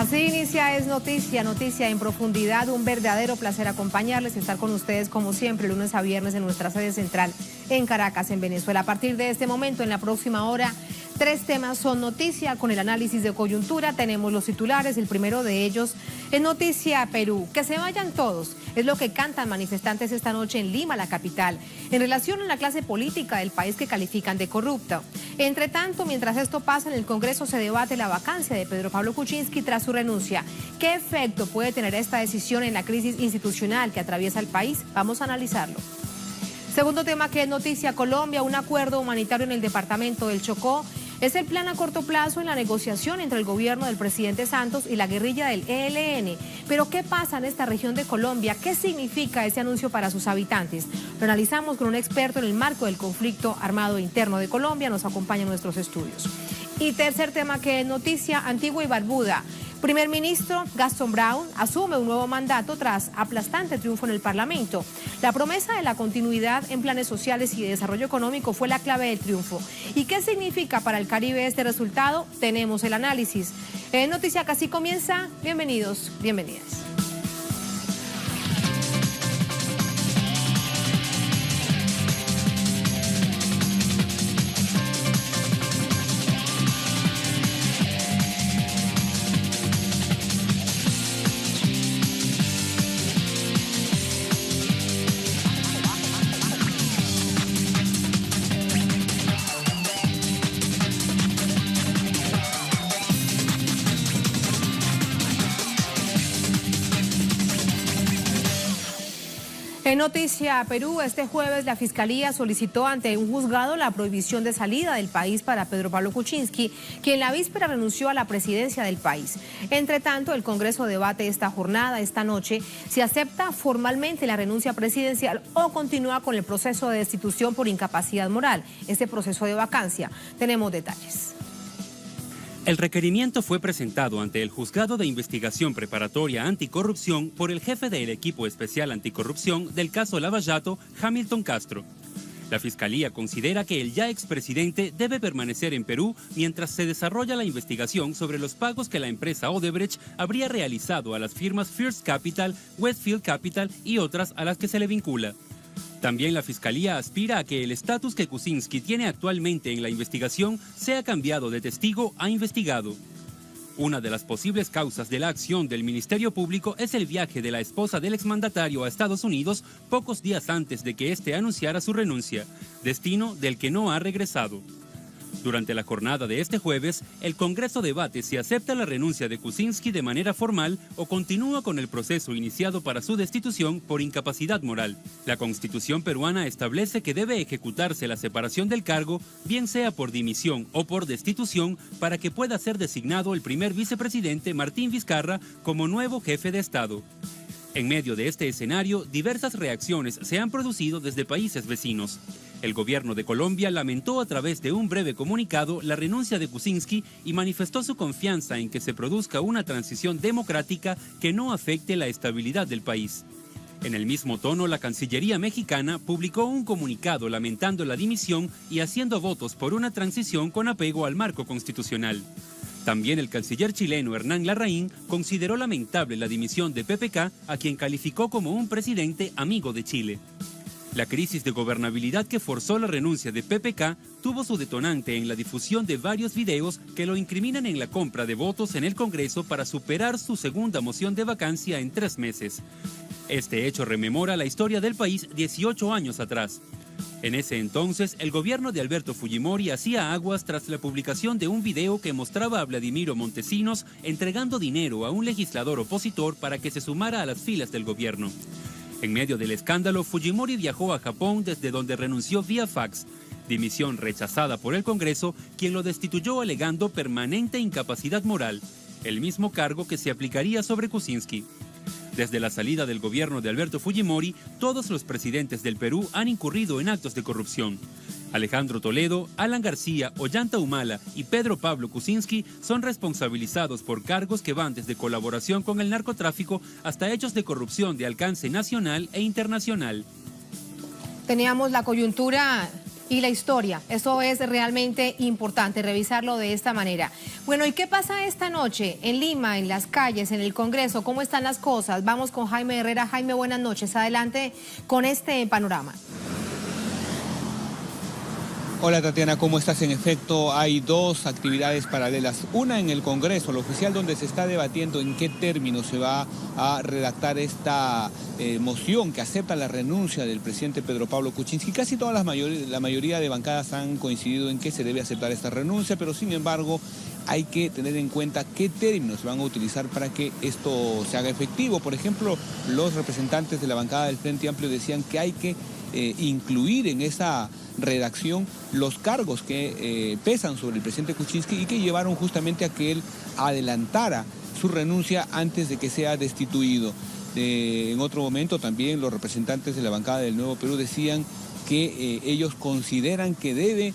Así inicia Es Noticia, noticia en profundidad. Un verdadero placer acompañarles y estar con ustedes como siempre, lunes a viernes en nuestra sede central en Caracas, en Venezuela. A partir de este momento, en la próxima hora, 3 temas son noticia con el análisis de coyuntura. Tenemos los titulares, el primero de ellos es Noticia Perú. Que se vayan todos, es lo que cantan manifestantes esta noche en Lima, la capital, en relación a la clase política del país que califican de corrupta. Entre tanto, mientras esto pasa, en el Congreso se debate la vacancia de Pedro Pablo Kuczynski tras su renuncia. ¿Qué efecto puede tener esta decisión en la crisis institucional que atraviesa el país? Vamos a analizarlo. Segundo tema que es noticia, Colombia, un acuerdo humanitario en el departamento del Chocó. Es el plan a corto plazo en la negociación entre el gobierno del presidente Santos y la guerrilla del ELN. Pero ¿qué pasa en esta región de Colombia? ¿Qué significa ese anuncio para sus habitantes? Lo analizamos con un experto en el marco del conflicto armado interno de Colombia. Nos acompaña en nuestros estudios. Y tercer tema que es noticia, Antigua y Barbuda. Primer ministro Gastón Brown asume un nuevo mandato tras aplastante triunfo en el Parlamento. La promesa de la continuidad en planes sociales y de desarrollo económico fue la clave del triunfo. ¿Y qué significa para el Caribe este resultado? Tenemos el análisis. Noticia que así comienza. Bienvenidos, bienvenidas. En Noticia Perú, este jueves la Fiscalía solicitó ante un juzgado la prohibición de salida del país para Pedro Pablo Kuczynski, quien la víspera renunció a la presidencia del país. Entre tanto, el Congreso debate esta jornada, esta noche, si acepta formalmente la renuncia presidencial o continúa con el proceso de destitución por incapacidad moral, este proceso de vacancia. Tenemos detalles. El requerimiento fue presentado ante el Juzgado de Investigación Preparatoria Anticorrupción por el jefe del equipo especial anticorrupción del caso Lavallato, Hamilton Castro. La Fiscalía considera que el ya expresidente debe permanecer en Perú mientras se desarrolla la investigación sobre los pagos que la empresa Odebrecht habría realizado a las firmas First Capital, Westfield Capital y otras a las que se le vincula. También la Fiscalía aspira a que el estatus que Kuczynski tiene actualmente en la investigación sea cambiado de testigo a investigado. Una de las posibles causas de la acción del Ministerio Público es el viaje de la esposa del exmandatario a Estados Unidos pocos días antes de que éste anunciara su renuncia, destino del que no ha regresado. Durante la jornada de este jueves, el Congreso debate si acepta la renuncia de Kuczynski de manera formal o continúa con el proceso iniciado para su destitución por incapacidad moral. La Constitución peruana establece que debe ejecutarse la separación del cargo, bien sea por dimisión o por destitución, para que pueda ser designado el primer vicepresidente Martín Vizcarra como nuevo jefe de Estado. En medio de este escenario, diversas reacciones se han producido desde países vecinos. El gobierno de Colombia lamentó a través de un breve comunicado la renuncia de Kuczynski y manifestó su confianza en que se produzca una transición democrática que no afecte la estabilidad del país. En el mismo tono, la Cancillería mexicana publicó un comunicado lamentando la dimisión y haciendo votos por una transición con apego al marco constitucional. También el canciller chileno Hernán Larraín consideró lamentable la dimisión de PPK, a quien calificó como un presidente amigo de Chile. La crisis de gobernabilidad que forzó la renuncia de PPK tuvo su detonante en la difusión de varios videos que lo incriminan en la compra de votos en el Congreso para superar su segunda moción de vacancia en 3 meses. Este hecho rememora la historia del país 18 años atrás. En ese entonces, el gobierno de Alberto Fujimori hacía aguas tras la publicación de un video que mostraba a Vladimiro Montesinos entregando dinero a un legislador opositor para que se sumara a las filas del gobierno. En medio del escándalo, Fujimori viajó a Japón, desde donde renunció vía fax, dimisión rechazada por el Congreso, quien lo destituyó alegando permanente incapacidad moral, el mismo cargo que se aplicaría sobre Kuczynski. Desde la salida del gobierno de Alberto Fujimori, todos los presidentes del Perú han incurrido en actos de corrupción. Alejandro Toledo, Alan García, Ollanta Humala y Pedro Pablo Kuczynski son responsabilizados por cargos que van desde colaboración con el narcotráfico hasta hechos de corrupción de alcance nacional e internacional. Teníamos la coyuntura y la historia. Eso es realmente importante, revisarlo de esta manera. Bueno, ¿y qué pasa esta noche en Lima, en las calles, en el Congreso? ¿Cómo están las cosas? Vamos con Jaime Herrera. Jaime, buenas noches. Adelante con este panorama. Hola Tatiana, ¿cómo estás? En efecto, hay dos actividades paralelas. Una en el Congreso, lo oficial, donde se está debatiendo en qué términos se va a redactar esta moción que acepta la renuncia del presidente Pedro Pablo Kuczynski. Casi la mayoría de bancadas han coincidido en que se debe aceptar esta renuncia, pero sin embargo hay que tener en cuenta qué términos se van a utilizar para que esto se haga efectivo. Por ejemplo, los representantes de la bancada del Frente Amplio decían que hay que incluir en esa redacción los cargos que pesan sobre el presidente Kuczynski y que llevaron justamente a que él adelantara su renuncia antes de que sea destituido. En otro momento también los representantes de la bancada del Nuevo Perú decían que ellos consideran que debe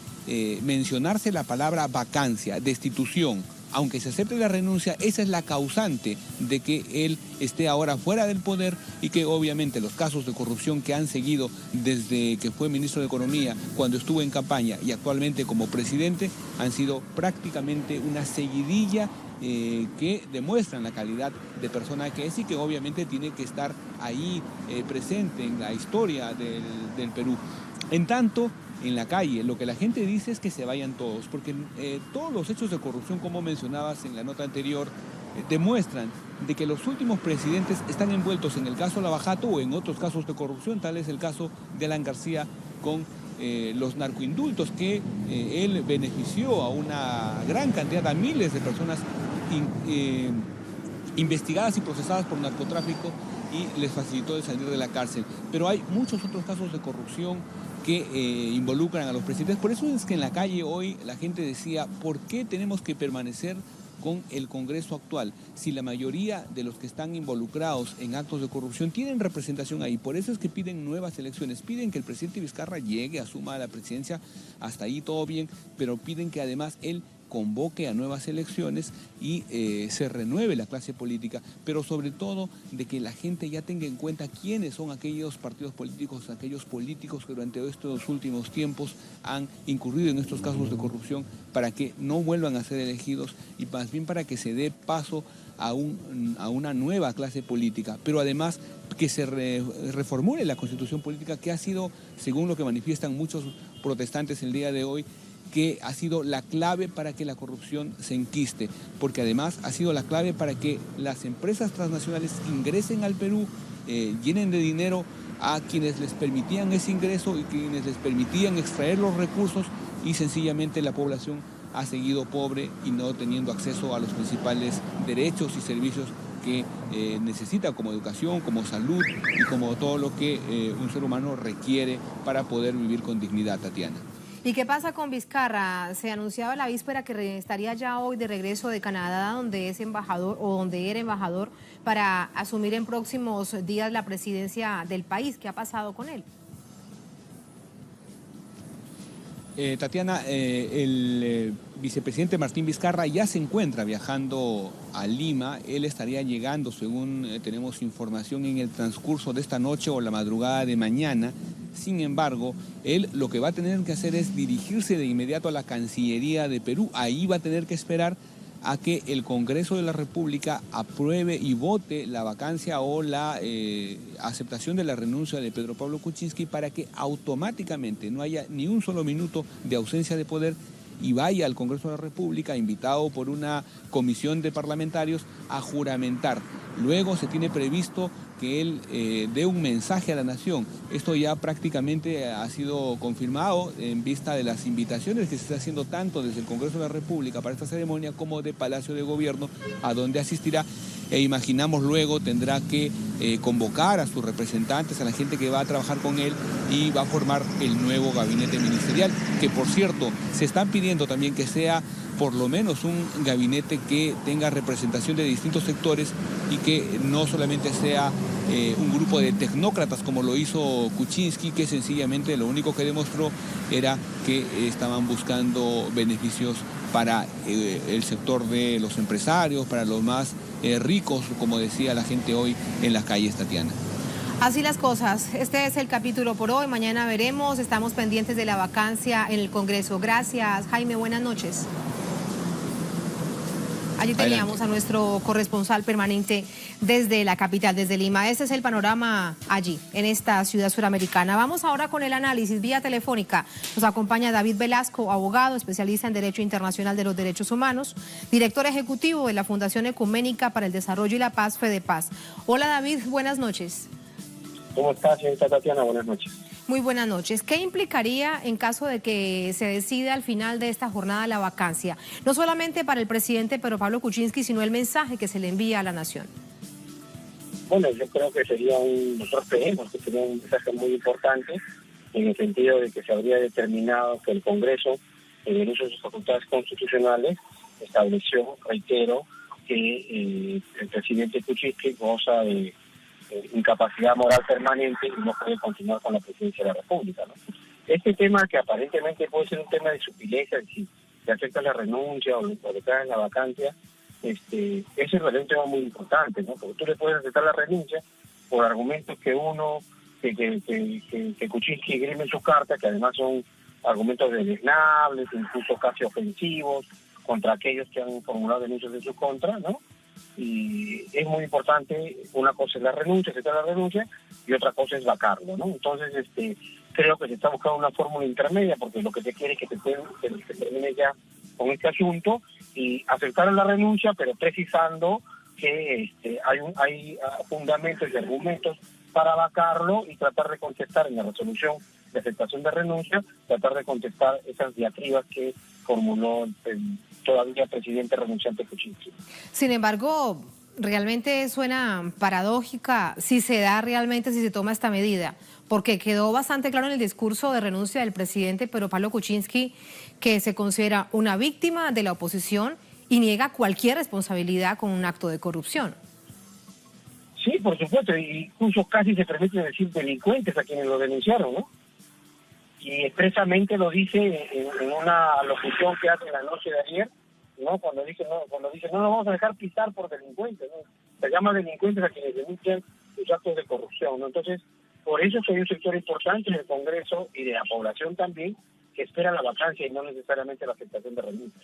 mencionarse la palabra vacancia, destitución. Aunque se acepte la renuncia, esa es la causante de que él esté ahora fuera del poder y que obviamente los casos de corrupción que han seguido desde que fue ministro de Economía, cuando estuvo en campaña y actualmente como presidente, han sido prácticamente una seguidilla que demuestran la calidad de persona que es y que obviamente tiene que estar ahí presente en la historia del Perú. En tanto, en la calle, lo que la gente dice es que se vayan todos, porque todos los hechos de corrupción, como mencionabas en la nota anterior, demuestran de que los últimos presidentes están envueltos en el caso Lavajato o en otros casos de corrupción. Tal es el caso de Alan García con los narcoindultos, que él benefició a una gran cantidad, a miles de personas investigadas y procesadas por narcotráfico y les facilitó el salir de la cárcel. Pero hay muchos otros casos de corrupción que involucran a los presidentes. Por eso es que en la calle hoy la gente decía, ¿por qué tenemos que permanecer con el Congreso actual si la mayoría de los que están involucrados en actos de corrupción tienen representación ahí? Por eso es que piden nuevas elecciones, piden que el presidente Vizcarra llegue, asuma la presidencia, hasta ahí todo bien, pero piden que además él convoque a nuevas elecciones y se renueve la clase política, pero sobre todo de que la gente ya tenga en cuenta quiénes son aquellos partidos políticos, aquellos políticos que durante estos últimos tiempos han incurrido en estos casos de corrupción, para que no vuelvan a ser elegidos y más bien para que se dé paso a una nueva clase política, pero además que se reformule la constitución política, que ha sido, según lo que manifiestan muchos protestantes el día de hoy, que ha sido la clave para que la corrupción se enquiste, porque además ha sido la clave para que las empresas transnacionales ingresen al Perú, llenen de dinero a quienes les permitían ese ingreso y quienes les permitían extraer los recursos, y sencillamente la población ha seguido pobre y no teniendo acceso a los principales derechos y servicios que necesita, como educación, como salud y como todo lo que un ser humano requiere para poder vivir con dignidad, Tatiana. ¿Y qué pasa con Vizcarra? Se anunciaba la víspera que estaría ya hoy de regreso de Canadá, donde es embajador o donde era embajador, para asumir en próximos días la presidencia del país. ¿Qué ha pasado con él? Tatiana, el vicepresidente Martín Vizcarra ya se encuentra viajando a Lima. Él estaría llegando, según tenemos información, en el transcurso de esta noche o la madrugada de mañana. Sin embargo, él lo que va a tener que hacer es dirigirse de inmediato a la Cancillería de Perú. Ahí va a tener que esperar a que el Congreso de la República apruebe y vote la vacancia o la aceptación de la renuncia de Pedro Pablo Kuczynski, para que automáticamente no haya ni un solo minuto de ausencia de poder y vaya al Congreso de la República, invitado por una comisión de parlamentarios, a juramentar. Luego se tiene previsto que él dé un mensaje a la nación. Esto ya prácticamente ha sido confirmado en vista de las invitaciones que se está haciendo tanto desde el Congreso de la República para esta ceremonia como de Palacio de Gobierno, a donde asistirá. E imaginamos luego tendrá que convocar a sus representantes, a la gente que va a trabajar con él, y va a formar el nuevo gabinete ministerial, que por cierto se están pidiendo también que sea por lo menos un gabinete que tenga representación de distintos sectores y que no solamente sea un grupo de tecnócratas como lo hizo Kuczynski, que sencillamente lo único que demostró era que estaban buscando beneficios para el sector de los empresarios, para los más ricos, como decía la gente hoy en las calles, Tatiana. Así las cosas. Este es el capítulo por hoy. Mañana veremos. Estamos pendientes de la vacancia en el Congreso. Gracias, Jaime. Buenas noches. Allí teníamos a nuestro corresponsal permanente desde la capital, desde Lima. Este es el panorama allí, en esta ciudad suramericana. Vamos ahora con el análisis vía telefónica. Nos acompaña David Velasco, abogado, especialista en Derecho Internacional de los Derechos Humanos, director ejecutivo de la Fundación Ecuménica para el Desarrollo y la Paz, FEDEPAZ. Hola David, buenas noches. ¿Cómo está, señorita Tatiana? Buenas noches. Muy buenas noches. ¿Qué implicaría en caso de que se decida al final de esta jornada la vacancia? No solamente para el presidente Pedro Pablo Kuczynski, sino el mensaje que se le envía a la nación. Bueno, yo creo que nosotros creemos que sería un mensaje muy importante en el sentido de que se habría determinado que el Congreso, en el uso de sus facultades constitucionales, estableció, reitero, que el presidente Kuczynski goza de incapacidad moral permanente y no puede continuar con la presidencia de la República, ¿no? Este tema, que aparentemente puede ser un tema de sutileza, si se acepta la renuncia o le cae la vacancia, ese es realmente un tema muy importante, ¿no? Porque tú le puedes aceptar la renuncia por argumentos que Kuczynski esgrime en sus cartas, que además son argumentos deleznables, incluso casi ofensivos, contra aquellos que han formulado denuncias en su contra, ¿no? Y es muy importante, una cosa es la renuncia, aceptar la renuncia, y otra cosa es vacarlo, ¿no? Entonces, creo que se está buscando una fórmula intermedia, porque lo que se quiere es que se termine ya con este asunto y aceptar la renuncia, pero precisando que hay fundamentos y argumentos para vacarlo y tratar de contestar en la resolución de aceptación de renuncia, tratar de contestar esas diatribas que formuló el todavía presidente renunciante Kuczynski. Sin embargo, realmente suena paradójica si se da realmente, si se toma esta medida, porque quedó bastante claro en el discurso de renuncia del presidente Pedro Pablo Kuczynski que se considera una víctima de la oposición y niega cualquier responsabilidad con un acto de corrupción. Sí, por supuesto, incluso casi se permite decir delincuentes a quienes lo denunciaron, ¿no? Y expresamente lo dice en una locución que hace la noche de ayer, ¿no? Cuando dice no nos vamos a dejar pisar por delincuentes, ¿no? Se llama delincuentes a quienes denuncian los actos de corrupción, ¿no? Entonces, por eso hay un sector importante del Congreso y de la población también que espera la vacancia y no necesariamente la aceptación de renuncia.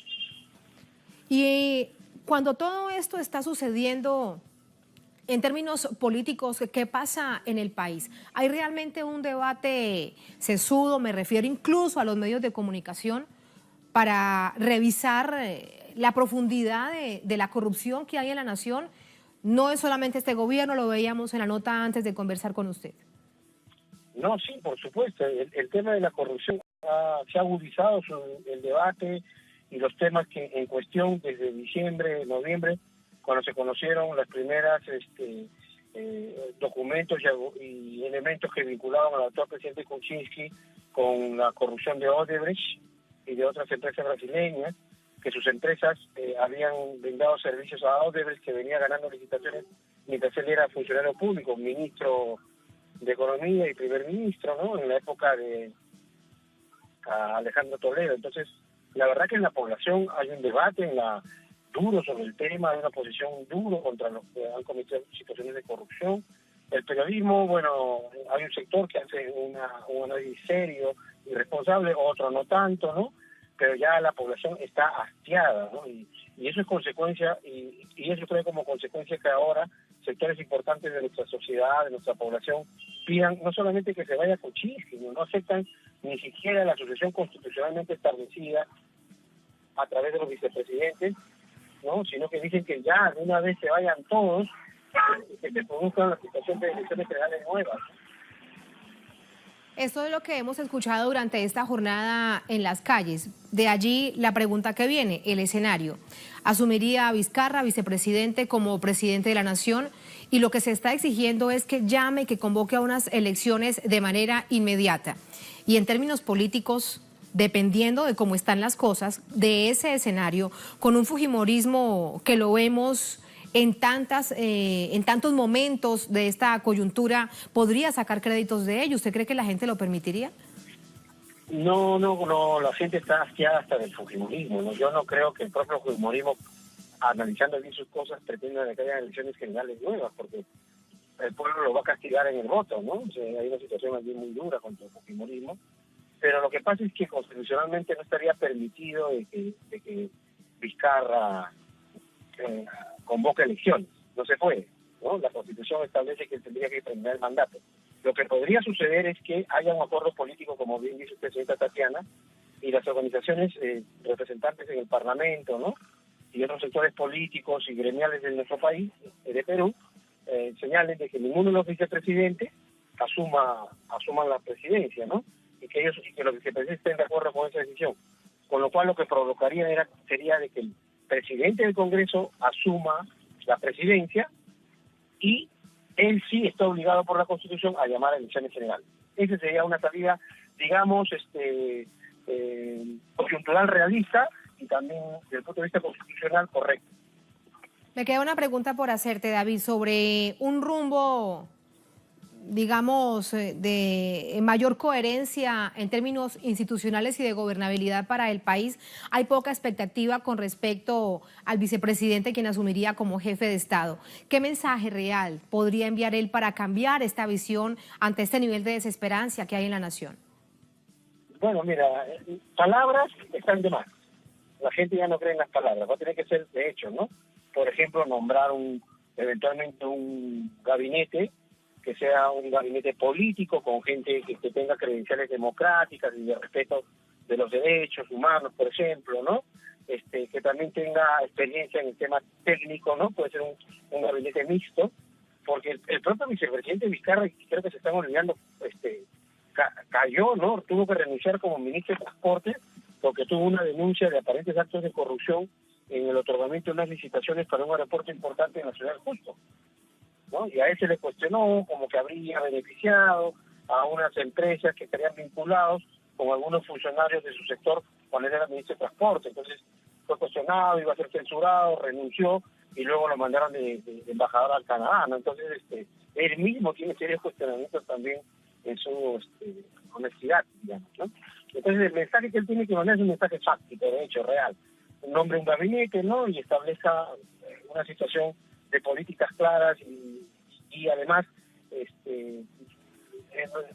Y cuando todo esto está sucediendo, en términos políticos, ¿qué pasa en el país? ¿Hay realmente un debate sesudo, me refiero incluso a los medios de comunicación, para revisar la profundidad de la corrupción que hay en la nación? No es solamente este gobierno, lo veíamos en la nota antes de conversar con usted. No, sí, por supuesto. El tema de la corrupción se ha agudizado el debate y los temas que en cuestión desde diciembre, noviembre, cuando se conocieron las primeras documentos y elementos que vinculaban al actual presidente Kuczynski con la corrupción de Odebrecht y de otras empresas brasileñas, que sus empresas habían brindado servicios a Odebrecht, que venía ganando licitaciones mientras él era funcionario público, ministro de Economía y primer ministro, ¿no? En la época de Alejandro Toledo. Entonces, la verdad que en la población hay un debate duro sobre el tema, hay una posición duro contra los que han cometido situaciones de corrupción. El periodismo, bueno, hay un sector que hace un análisis serio y responsable, otro no tanto, ¿no? Pero ya la población está hastiada, ¿no? Y eso es consecuencia, y eso trae como consecuencia que ahora sectores importantes de nuestra sociedad, de nuestra población, pidan no solamente que se vaya Kuczynski, no aceptan ni siquiera la sucesión constitucionalmente establecida a través de los vicepresidentes, ¿no? Sino que dicen que ya de una vez se vayan todos y que se produzca la situación de elecciones generales nuevas. Esto es lo que hemos escuchado durante esta jornada en las calles. De allí la pregunta que viene, el escenario. ¿Asumiría a Vizcarra, vicepresidente, como presidente de la nación? Y lo que se está exigiendo es que llame, que convoque a unas elecciones de manera inmediata. Y en términos políticos, dependiendo de cómo están las cosas, de ese escenario, con un fujimorismo que lo vemos en tantos momentos de esta coyuntura, ¿podría sacar créditos de ello? ¿Usted cree que la gente lo permitiría? No, la gente está hastiada hasta del fujimorismo, ¿no? Yo no creo que el propio fujimorismo, analizando bien sus cosas, pretenda que haya elecciones generales nuevas, porque el pueblo lo va a castigar en el voto, ¿no? O sea, hay una situación aquí muy dura contra el fujimorismo, pero lo que pasa es que constitucionalmente no estaría permitido de que Vizcarra convoque elecciones, no se puede, ¿no? La Constitución establece que tendría que terminar el mandato. Lo que podría suceder es que haya un acuerdo político, como bien dice usted, señorita Tatiana, y las organizaciones representantes en el Parlamento, ¿no? Y otros sectores políticos y gremiales de nuestro país, de Perú, señalen de que ninguno de los vicepresidentes asuman la presidencia, ¿no? Y que los vicepresidentes estén de acuerdo con esa decisión. Con lo cual lo que provocaría sería de que el presidente del Congreso asuma la presidencia y él sí está obligado por la Constitución a llamar a elecciones generales. Esa sería una salida, digamos, coyuntural realista y también desde el punto de vista constitucional correcto. Me queda una pregunta por hacerte, David, sobre un rumbo, digamos, de mayor coherencia en términos institucionales y de gobernabilidad para el país. Hay poca expectativa con respecto al vicepresidente, quien asumiría como jefe de Estado. ¿Qué mensaje real podría enviar él para cambiar esta visión ante este nivel de desesperanza que hay en la nación? Bueno, mira, palabras están de más. La gente ya no cree en las palabras, va a tener que ser de hecho, ¿no? Por ejemplo, nombrar eventualmente un gabinete que sea un gabinete político con gente que tenga credenciales democráticas y de respeto de los derechos humanos, por ejemplo, ¿no? Que también tenga experiencia en el tema técnico, ¿no? Puede ser un gabinete mixto, porque el propio vicepresidente Vizcarra, creo que se están olvidando, cayó, ¿no? Tuvo que renunciar como ministro de Transporte porque tuvo una denuncia de aparentes actos de corrupción en el otorgamiento de unas licitaciones para un aeropuerto importante en la ciudad de Cusco, ¿no? Y a él se le cuestionó como que habría beneficiado a unas empresas que estarían vinculados con algunos funcionarios de su sector cuando él era ministro de Transporte. Entonces fue cuestionado, iba a ser censurado, renunció y luego lo mandaron de embajador al Canadá, ¿no? Entonces él mismo tiene serios cuestionamientos también en su honestidad, digamos, ¿no? Entonces el mensaje que él tiene que mandar es un mensaje fáctico, de hecho, real. Nombre un gabinete, ¿no? Y establezca una situación de políticas claras y además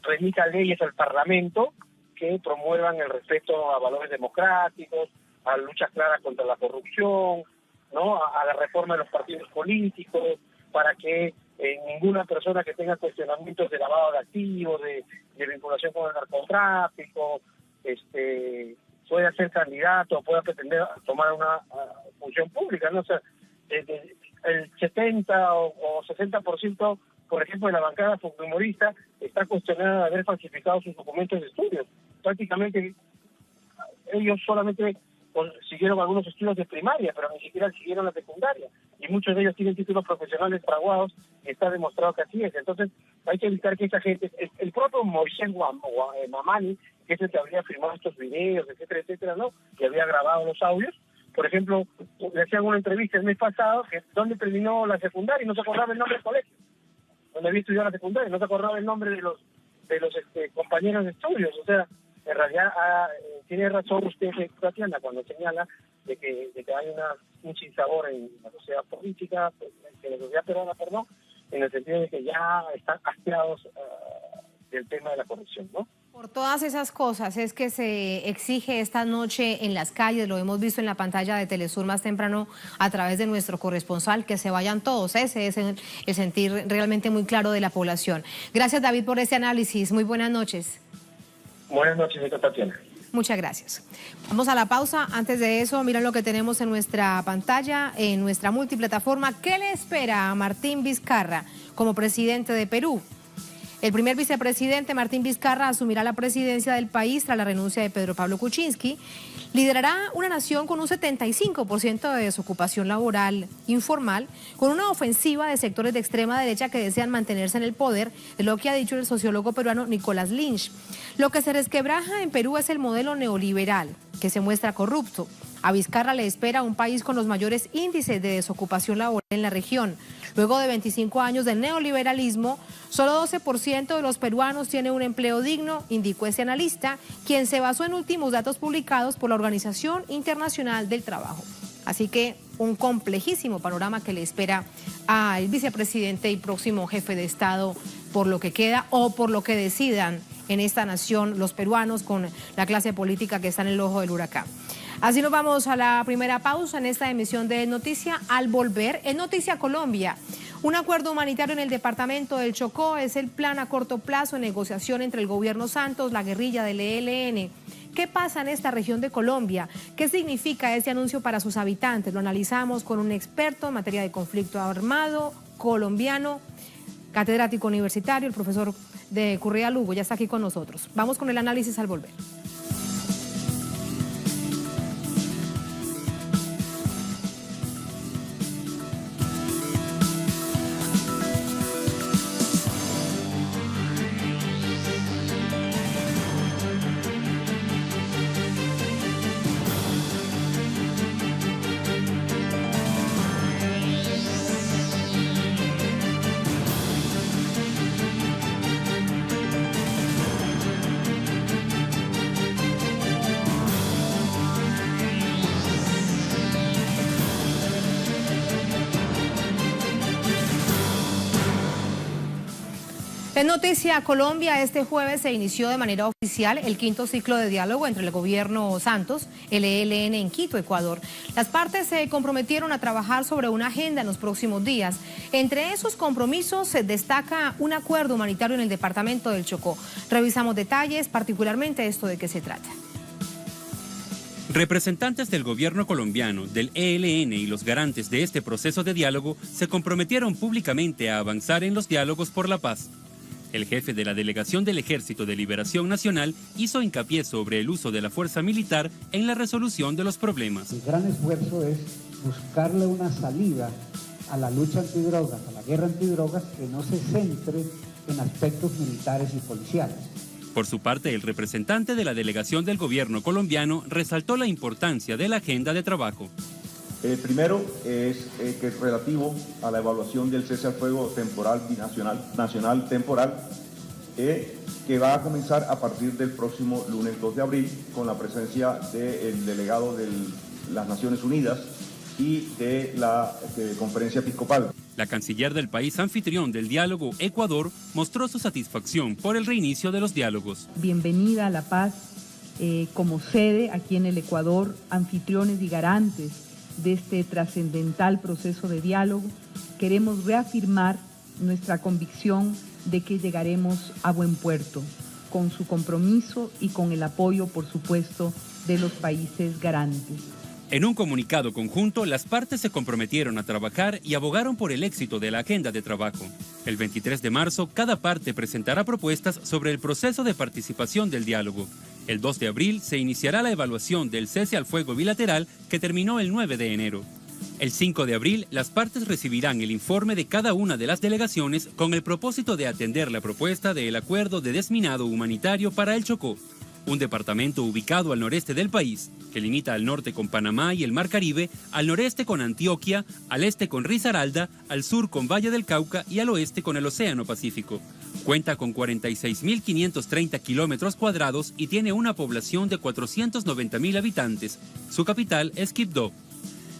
remita leyes al Parlamento que promuevan el respeto a valores democráticos, a luchas claras contra la corrupción, ¿no? A la reforma de los partidos políticos, para que ninguna persona que tenga cuestionamientos de lavado de activos, de vinculación con el narcotráfico, pueda ser candidato, pueda pretender tomar una función pública, ¿no? O sea, el 70 o 60%, por ejemplo, de la bancada fujimorista está cuestionada de haber falsificado sus documentos de estudios. Prácticamente ellos solamente siguieron algunos estudios de primaria, pero ni siquiera siguieron la secundaria. Y muchos de ellos tienen títulos profesionales fraguados y está demostrado que así es. Entonces hay que evitar que esa gente, el propio Moisés Mamani, que es el que habría firmado estos videos, etcétera, etcétera, ¿no? Que había grabado los audios. Por ejemplo, le hacían una entrevista el mes pasado, que dónde terminó la secundaria y no se acordaba el nombre del colegio. Donde había estudiado la secundaria, no se acordaba el nombre de los compañeros de estudios. O sea, en realidad tiene razón usted, Tatiana, cuando señala de que hay un sinsabor en la sociedad política, en la sociedad peruana, perdón, en el sentido de que ya están hastiados del tema de la corrupción, ¿no? Por todas esas cosas es que se exige esta noche en las calles, lo hemos visto en la pantalla de Telesur más temprano a través de nuestro corresponsal, que se vayan todos. Ese es el sentir realmente muy claro de la población. Gracias, David, por este análisis. Muy buenas noches. Buenas noches, Tatiana. Muchas gracias. Vamos a la pausa. Antes de eso, miren lo que tenemos en nuestra pantalla, en nuestra multiplataforma. ¿Qué le espera a Martín Vizcarra como presidente de Perú? El primer vicepresidente, Martín Vizcarra, asumirá la presidencia del país tras la renuncia de Pedro Pablo Kuczynski. Liderará una nación con un 75% de desocupación laboral informal, con una ofensiva de sectores de extrema derecha que desean mantenerse en el poder, es lo que ha dicho el sociólogo peruano Nicolás Lynch. Lo que se resquebraja en Perú es el modelo neoliberal, que se muestra corrupto. A Vizcarra le espera un país con los mayores índices de desocupación laboral en la región. Luego de 25 años de neoliberalismo, solo 12% de los peruanos tienen un empleo digno, indicó ese analista, quien se basó en últimos datos publicados por la Organización Internacional del Trabajo. Así que un complejísimo panorama que le espera al vicepresidente y próximo jefe de Estado por lo que queda o por lo que decidan en esta nación los peruanos con la clase política que está en el ojo del huracán. Así nos vamos a la primera pausa en esta emisión de Noticia. Al volver, en Noticia Colombia, un acuerdo humanitario en el departamento del Chocó es el plan a corto plazo en negociación entre el gobierno Santos, la guerrilla del ELN. ¿Qué pasa en esta región de Colombia? ¿Qué significa este anuncio para sus habitantes? Lo analizamos con un experto en materia de conflicto armado colombiano, catedrático universitario, el profesor de Correa Lugo, ya está aquí con nosotros. Vamos con el análisis al volver. En Noticia Colombia, este jueves se inició de manera oficial el quinto ciclo de diálogo entre el gobierno Santos, el ELN en Quito, Ecuador. Las partes se comprometieron a trabajar sobre una agenda en los próximos días. Entre esos compromisos se destaca un acuerdo humanitario en el departamento del Chocó. Revisamos detalles, particularmente esto de qué se trata. Representantes del gobierno colombiano, del ELN y los garantes de este proceso de diálogo se comprometieron públicamente a avanzar en los diálogos por la paz. El jefe de la delegación del Ejército de Liberación Nacional hizo hincapié sobre el uso de la fuerza militar en la resolución de los problemas. El gran esfuerzo es buscarle una salida a la lucha antidrogas, a la guerra antidrogas, que no se centre en aspectos militares y policiales. Por su parte, el representante de la delegación del gobierno colombiano resaltó la importancia de la agenda de trabajo. El primero es que es relativo a la evaluación del cese al fuego temporal binacional, nacional temporal, que va a comenzar a partir del próximo lunes 2 de abril con la presencia del delegado de las Naciones Unidas y de la conferencia episcopal. La canciller del país anfitrión del diálogo, Ecuador, mostró su satisfacción por el reinicio de los diálogos. Bienvenida a la paz como sede aquí en el Ecuador, anfitriones y garantes de este trascendental proceso de diálogo. Queremos reafirmar nuestra convicción de que llegaremos a buen puerto, con su compromiso y con el apoyo, por supuesto, de los países garantes. En un comunicado conjunto, las partes se comprometieron a trabajar y abogaron por el éxito de la agenda de trabajo. El 23 de marzo, cada parte presentará propuestas sobre el proceso de participación del diálogo. El 2 de abril se iniciará la evaluación del cese al fuego bilateral que terminó el 9 de enero. El 5 de abril, las partes recibirán el informe de cada una de las delegaciones con el propósito de atender la propuesta del acuerdo de desminado humanitario para el Chocó, un departamento ubicado al noreste del país, que limita al norte con Panamá y el Mar Caribe, al noreste con Antioquia, al este con Risaralda, al sur con Valle del Cauca y al oeste con el Océano Pacífico. Cuenta con 46.530 kilómetros cuadrados y tiene una población de 490.000 habitantes. Su capital es Quibdó.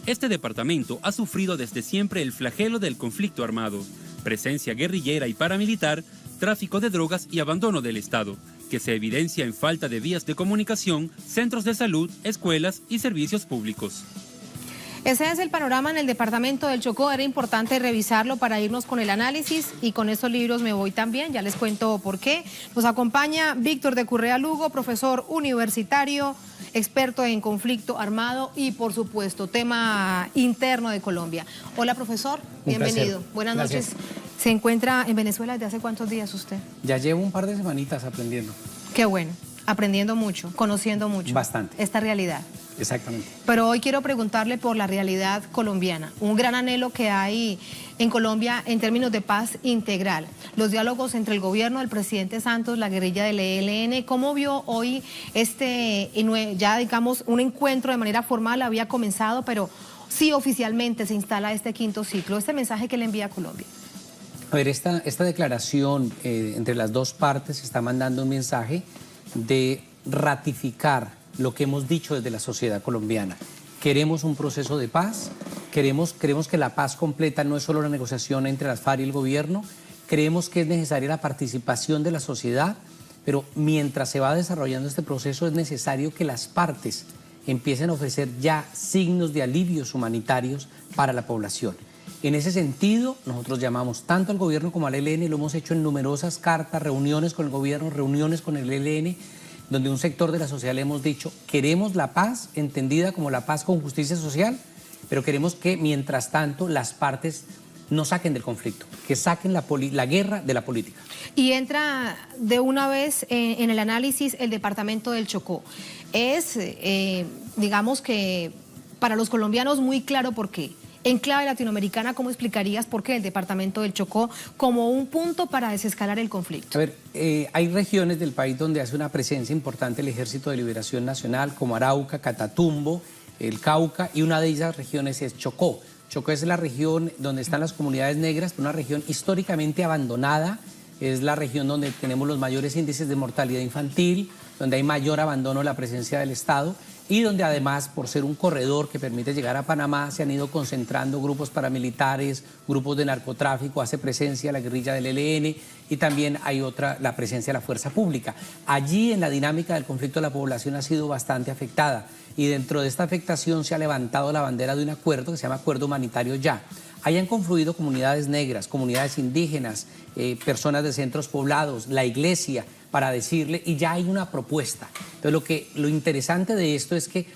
Este departamento ha sufrido desde siempre el flagelo del conflicto armado, presencia guerrillera y paramilitar, tráfico de drogas y abandono del Estado, que se evidencia en falta de vías de comunicación, centros de salud, escuelas y servicios públicos. Ese es el panorama en el departamento del Chocó. Era importante revisarlo para irnos con el análisis y con estos libros me voy también, ya les cuento por qué. Nos acompaña Víctor de Correa Lugo, profesor universitario, experto en conflicto armado y por supuesto tema interno de Colombia. Hola profesor, bienvenido. Buenas noches. ¿Se encuentra en Venezuela desde hace cuántos días usted? Ya llevo un par de semanitas aprendiendo. Qué bueno, aprendiendo mucho, conociendo mucho. Bastante. Esta realidad. Exactamente. Pero hoy quiero preguntarle por la realidad colombiana, un gran anhelo que hay en Colombia en términos de paz integral. Los diálogos entre el gobierno del presidente Santos, la guerrilla del ELN, ¿cómo vio hoy ya digamos, un encuentro de manera formal? Había comenzado, pero sí oficialmente se instala este quinto ciclo. Este mensaje que le envía a Colombia. A ver, esta declaración entre las dos partes está mandando un mensaje de ratificar lo que hemos dicho desde la sociedad colombiana, queremos un proceso de paz, creemos que la paz completa no es solo una negociación entre las FARC y el gobierno, creemos que es necesaria la participación de la sociedad, pero mientras se va desarrollando este proceso es necesario que las partes empiecen a ofrecer ya signos de alivios humanitarios para la población. En ese sentido, nosotros llamamos tanto al gobierno como al ELN, lo hemos hecho en numerosas cartas, reuniones con el gobierno, reuniones con el ELN, donde un sector de la sociedad le hemos dicho, queremos la paz, entendida como la paz con justicia social, pero queremos que, mientras tanto, las partes no saquen del conflicto, que saquen la guerra de la política. Y entra de una vez en el análisis el departamento del Chocó. Es, digamos que, para los colombianos muy claro por qué. En clave latinoamericana, ¿cómo explicarías por qué el departamento del Chocó como un punto para desescalar el conflicto? A ver, hay regiones del país donde hace una presencia importante el Ejército de Liberación Nacional, como Arauca, Catatumbo, el Cauca, y una de esas regiones es Chocó. Chocó es la región donde están las comunidades negras, una región históricamente abandonada, es la región donde tenemos los mayores índices de mortalidad infantil, donde hay mayor abandono de la presencia del Estado y donde además, por ser un corredor que permite llegar a Panamá, se han ido concentrando grupos paramilitares, grupos de narcotráfico, hace presencia la guerrilla del ELN y también hay la presencia de la fuerza pública. Allí, en la dinámica del conflicto, la población ha sido bastante afectada y dentro de esta afectación se ha levantado la bandera de un acuerdo que se llama Acuerdo Humanitario Ya. Ahí han confluido comunidades negras, comunidades indígenas, personas de centros poblados, la iglesia, para decirle, y ya hay una propuesta. Entonces lo interesante de esto es que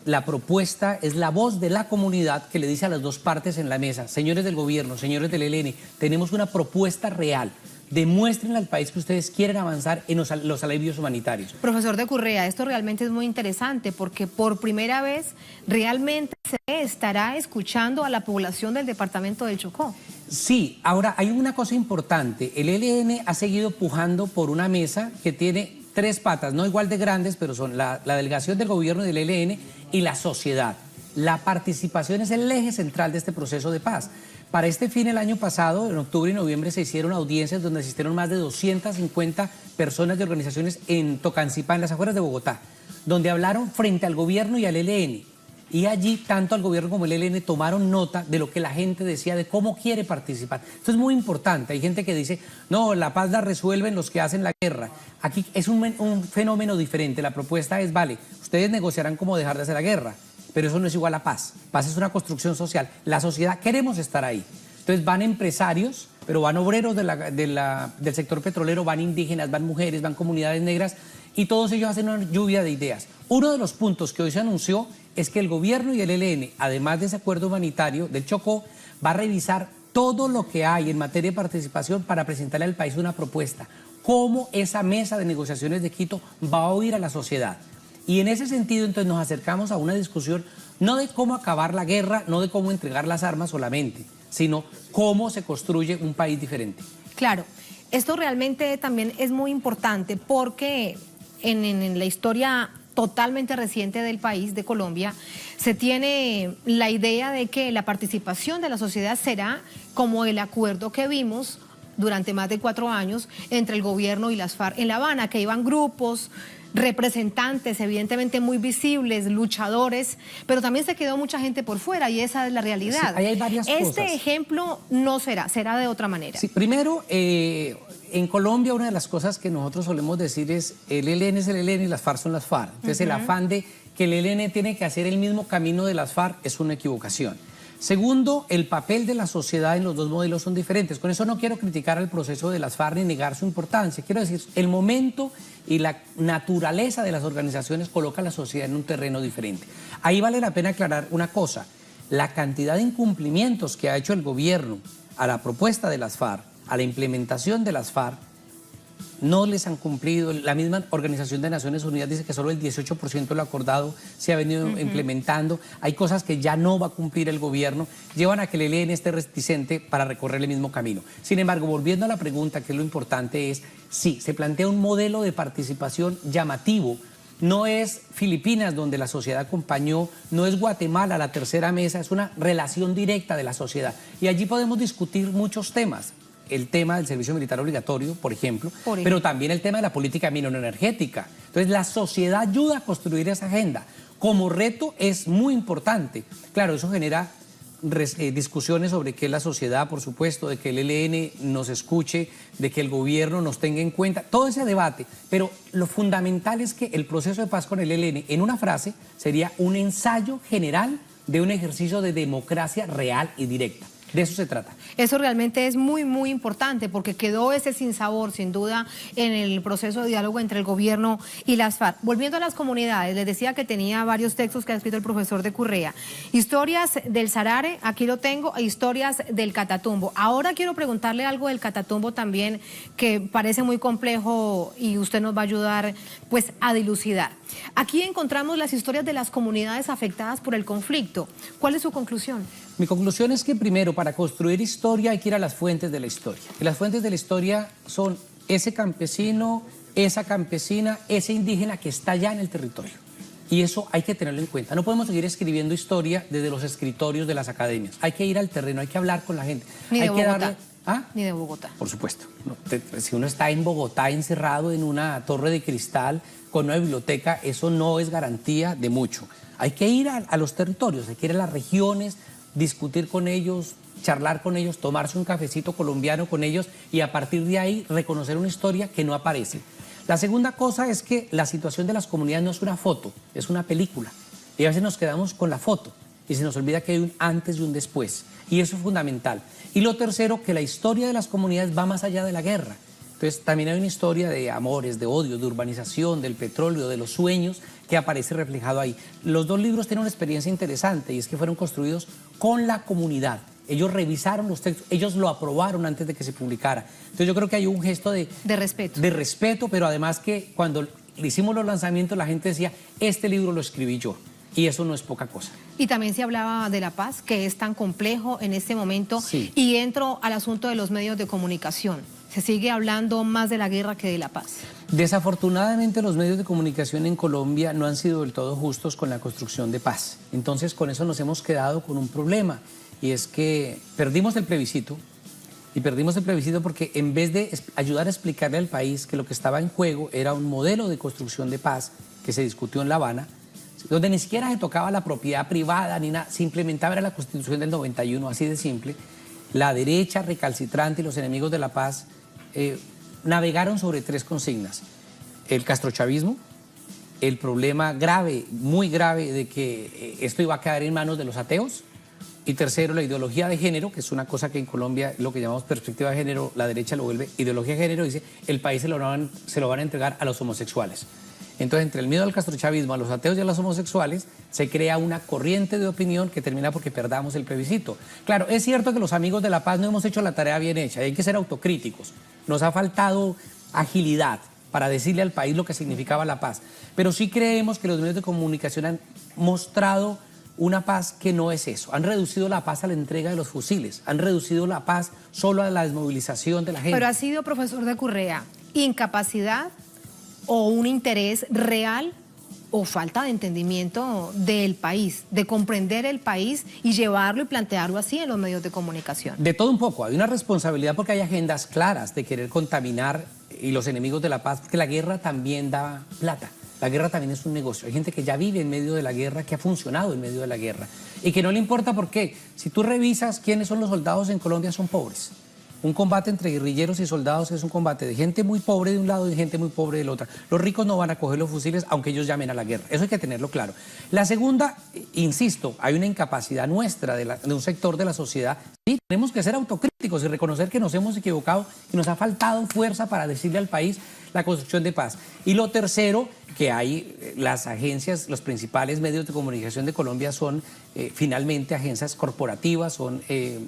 la propuesta es la voz de la comunidad que le dice a las dos partes en la mesa, señores del gobierno, señores del ELN, tenemos una propuesta real. Demuéstrenle al país que ustedes quieren avanzar en los alivios humanitarios. Profesor de Currea, esto realmente es muy interesante porque por primera vez realmente se estará escuchando a la población del departamento del Chocó. Sí, ahora hay una cosa importante, el ELN ha seguido pujando por una mesa que tiene tres patas, no igual de grandes, pero son la delegación del gobierno y del ELN y la sociedad. La participación es el eje central de este proceso de paz. Para este fin, el año pasado, en octubre y noviembre, se hicieron audiencias donde asistieron más de 250 personas de organizaciones en Tocancipá, en las afueras de Bogotá, donde hablaron frente al gobierno y al ELN. Y allí, tanto al gobierno como el ELN tomaron nota de lo que la gente decía, de cómo quiere participar. Esto es muy importante. Hay gente que dice, no, la paz la resuelven los que hacen la guerra. Aquí es un fenómeno diferente. La propuesta es, vale, ustedes negociarán cómo dejar de hacer la guerra, pero eso no es igual a paz. Paz es una construcción social. La sociedad queremos estar ahí. Entonces van empresarios, pero van obreros del sector petrolero, van indígenas, van mujeres, van comunidades negras, y todos ellos hacen una lluvia de ideas. Uno de los puntos que hoy se anunció es que el gobierno y el ELN, además de ese acuerdo humanitario del Chocó, va a revisar todo lo que hay en materia de participación para presentarle al país una propuesta. Cómo esa mesa de negociaciones de Quito va a oír a la sociedad. Y en ese sentido, entonces, nos acercamos a una discusión no de cómo acabar la guerra, no de cómo entregar las armas solamente, sino cómo se construye un país diferente. Claro, esto realmente también es muy importante porque en la historia totalmente reciente del país, de Colombia, se tiene la idea de que la participación de la sociedad será como el acuerdo que vimos durante más de 4 años entre el gobierno y las FARC en La Habana, que iban grupos, representantes evidentemente muy visibles, luchadores, pero también se quedó mucha gente por fuera y esa es la realidad. Sí, ahí hay varias cosas. Este ejemplo no será de otra manera. Sí, primero, en Colombia una de las cosas que nosotros solemos decir es el ELN es el ELN y las FARC son las FARC. Entonces el afán de que el ELN tiene que hacer el mismo camino de las FARC es una equivocación. Segundo, el papel de la sociedad en los dos modelos son diferentes. Con eso no quiero criticar el proceso de las FARC ni negar su importancia. Quiero decir, el momento y la naturaleza de las organizaciones coloca a la sociedad en un terreno diferente. Ahí vale la pena aclarar una cosa. La cantidad de incumplimientos que ha hecho el gobierno a la propuesta de las FARC, a la implementación de las FARC, no les han cumplido. La misma Organización de Naciones Unidas dice que solo el 18% de lo acordado se ha venido implementando. Hay cosas que ya no va a cumplir el gobierno, llevan a que el ELN esté reticente para recorrer el mismo camino. Sin embargo, volviendo a la pregunta, que es lo importante es, sí, se plantea un modelo de participación llamativo. No es Filipinas, donde la sociedad acompañó, no es Guatemala, la tercera mesa, es una relación directa de la sociedad. Y allí podemos discutir muchos temas. El tema del servicio militar obligatorio, por ejemplo, pero también el tema de la política mineroenergética. Entonces, la sociedad ayuda a construir esa agenda. como reto es muy importante. Claro, eso genera discusiones sobre qué es la sociedad, por supuesto, de que el ELN nos escuche, de que el gobierno nos tenga en cuenta, todo ese debate. Pero lo fundamental es que el proceso de paz con el ELN, en una frase, sería un ensayo general de un ejercicio de democracia real y directa. De eso se trata. Eso realmente es muy, muy importante porque quedó ese sinsabor, sin duda, en el proceso de diálogo entre el gobierno y las FARC. Volviendo a las comunidades, les decía que tenía varios textos que ha escrito el profesor de Currea. Historias del Sarare, aquí lo tengo, e historias del Catatumbo. Ahora quiero preguntarle algo del Catatumbo también, que parece muy complejo y usted nos va a ayudar pues a dilucidar. Aquí encontramos las historias de las comunidades afectadas por el conflicto. ¿Cuál es su conclusión? Mi conclusión es que primero, para construir historia hay que ir a las fuentes de la historia. Y las fuentes de la historia son ese campesino, esa campesina, ese indígena que está ya en el territorio. Y eso hay que tenerlo en cuenta. No podemos seguir escribiendo historia desde los escritorios de las academias. Hay que ir al terreno, hay que hablar con la gente. Ni de Bogotá. ¿Ah? Ni de Bogotá. Por supuesto. No, si uno está en Bogotá encerrado en una torre de cristal con una biblioteca, eso no es garantía de mucho. Hay que ir a los territorios, hay que ir a las regiones, discutir con ellos, charlar con ellos, tomarse un cafecito colombiano con ellos y a partir de ahí reconocer una historia que no aparece. La segunda cosa es que la situación de las comunidades no es una foto, es una película. Y a veces nos quedamos con la foto y se nos olvida que hay un antes y un después. Y eso es fundamental. Y lo tercero, que la historia de las comunidades va más allá de la guerra. Entonces también hay una historia de amores, de odio, de urbanización, del petróleo, de los sueños que aparece reflejado ahí. Los dos libros tienen una experiencia interesante y es que fueron construidos con la comunidad. Ellos revisaron los textos, ellos lo aprobaron antes de que se publicara. Entonces yo creo que hay un gesto de respeto. De respeto, pero además que cuando hicimos los lanzamientos la gente decía, este libro lo escribí yo. Y eso no es poca cosa. Y también se hablaba de la paz, que es tan complejo en este momento. Sí. Y entro al asunto de los medios de comunicación. Se sigue hablando más de la guerra que de la paz. Desafortunadamente los medios de comunicación en Colombia no han sido del todo justos con la construcción de paz. Entonces con eso nos hemos quedado con un problema. Y es que perdimos el plebiscito. Y perdimos el plebiscito porque en vez de ayudar a explicarle al país que lo que estaba en juego era un modelo de construcción de paz que se discutió en La Habana, donde ni siquiera se tocaba la propiedad privada ni nada, se implementaba la Constitución del 91, así de simple. La derecha recalcitrante y los enemigos de la paz navegaron sobre tres consignas: el castrochavismo, el problema grave, muy grave de que esto iba a quedar en manos de los ateos, y tercero, la ideología de género, que es una cosa que en Colombia lo que llamamos perspectiva de género, la derecha lo vuelve ideología de género, dice el país se lo van a entregar a los homosexuales. Entonces, entre el miedo al castrochavismo, a los ateos y a los homosexuales, se crea una corriente de opinión que termina porque perdamos el plebiscito. Claro, es cierto que los amigos de la paz no hemos hecho la tarea bien hecha, hay que ser autocríticos. Nos ha faltado agilidad para decirle al país lo que significaba la paz. Pero sí creemos que los medios de comunicación han mostrado una paz que no es eso. Han reducido la paz a la entrega de los fusiles, han reducido la paz solo a la desmovilización de la gente. Pero ha sido, profesor de Currea, incapacidad o un interés real o falta de entendimiento del país, de comprender el país y llevarlo y plantearlo así en los medios de comunicación. De todo un poco, hay una responsabilidad porque hay agendas claras de querer contaminar y los enemigos de la paz, porque la guerra también da plata. La guerra también es un negocio. Hay gente que ya vive en medio de la guerra, que ha funcionado en medio de la guerra y que no le importa por qué. Si tú revisas quiénes son los soldados en Colombia, son pobres. Un combate entre guerrilleros y soldados es un combate de gente muy pobre de un lado y gente muy pobre del otro. Los ricos no van a coger los fusiles aunque ellos llamen a la guerra. Eso hay que tenerlo claro. La segunda, insisto, hay una incapacidad nuestra de un sector de la sociedad. Sí, tenemos que ser autocríticos y reconocer que nos hemos equivocado, que nos ha faltado fuerza para decirle al país la construcción de paz. Y lo tercero, que hay las agencias, los principales medios de comunicación de Colombia son finalmente agencias corporativas, son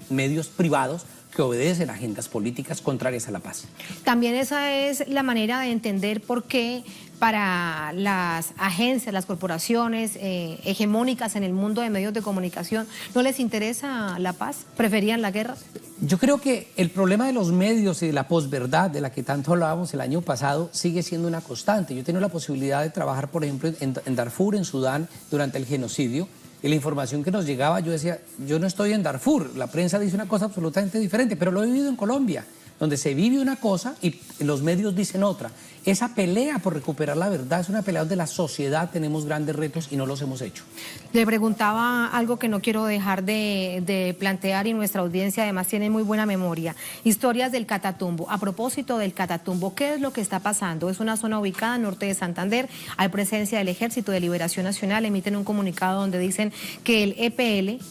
medios privados que obedecen a agendas políticas contrarias a la paz. También esa es la manera de entender por qué para las agencias, las corporaciones hegemónicas en el mundo de medios de comunicación no les interesa la paz, preferían la guerra. Yo creo que el problema de los medios y de la posverdad de la que tanto hablábamos el año pasado sigue siendo una constante. Yo he tenido la posibilidad de trabajar, por ejemplo, en Darfur, en Sudán, durante el genocidio. Y la información que nos llegaba, yo decía, yo no estoy en Darfur, la prensa dice una cosa absolutamente diferente, pero lo he vivido en Colombia. donde se vive una cosa y los medios dicen otra. Esa pelea por recuperar la verdad es una pelea donde la sociedad tenemos grandes retos y no los hemos hecho. Le preguntaba algo que no quiero dejar de plantear y nuestra audiencia además tiene muy buena memoria. Historias del Catatumbo. A propósito del Catatumbo, ¿qué es lo que está pasando? Es una zona ubicada al norte de Santander, hay presencia del Ejército de Liberación Nacional, emiten un comunicado donde dicen que el EPL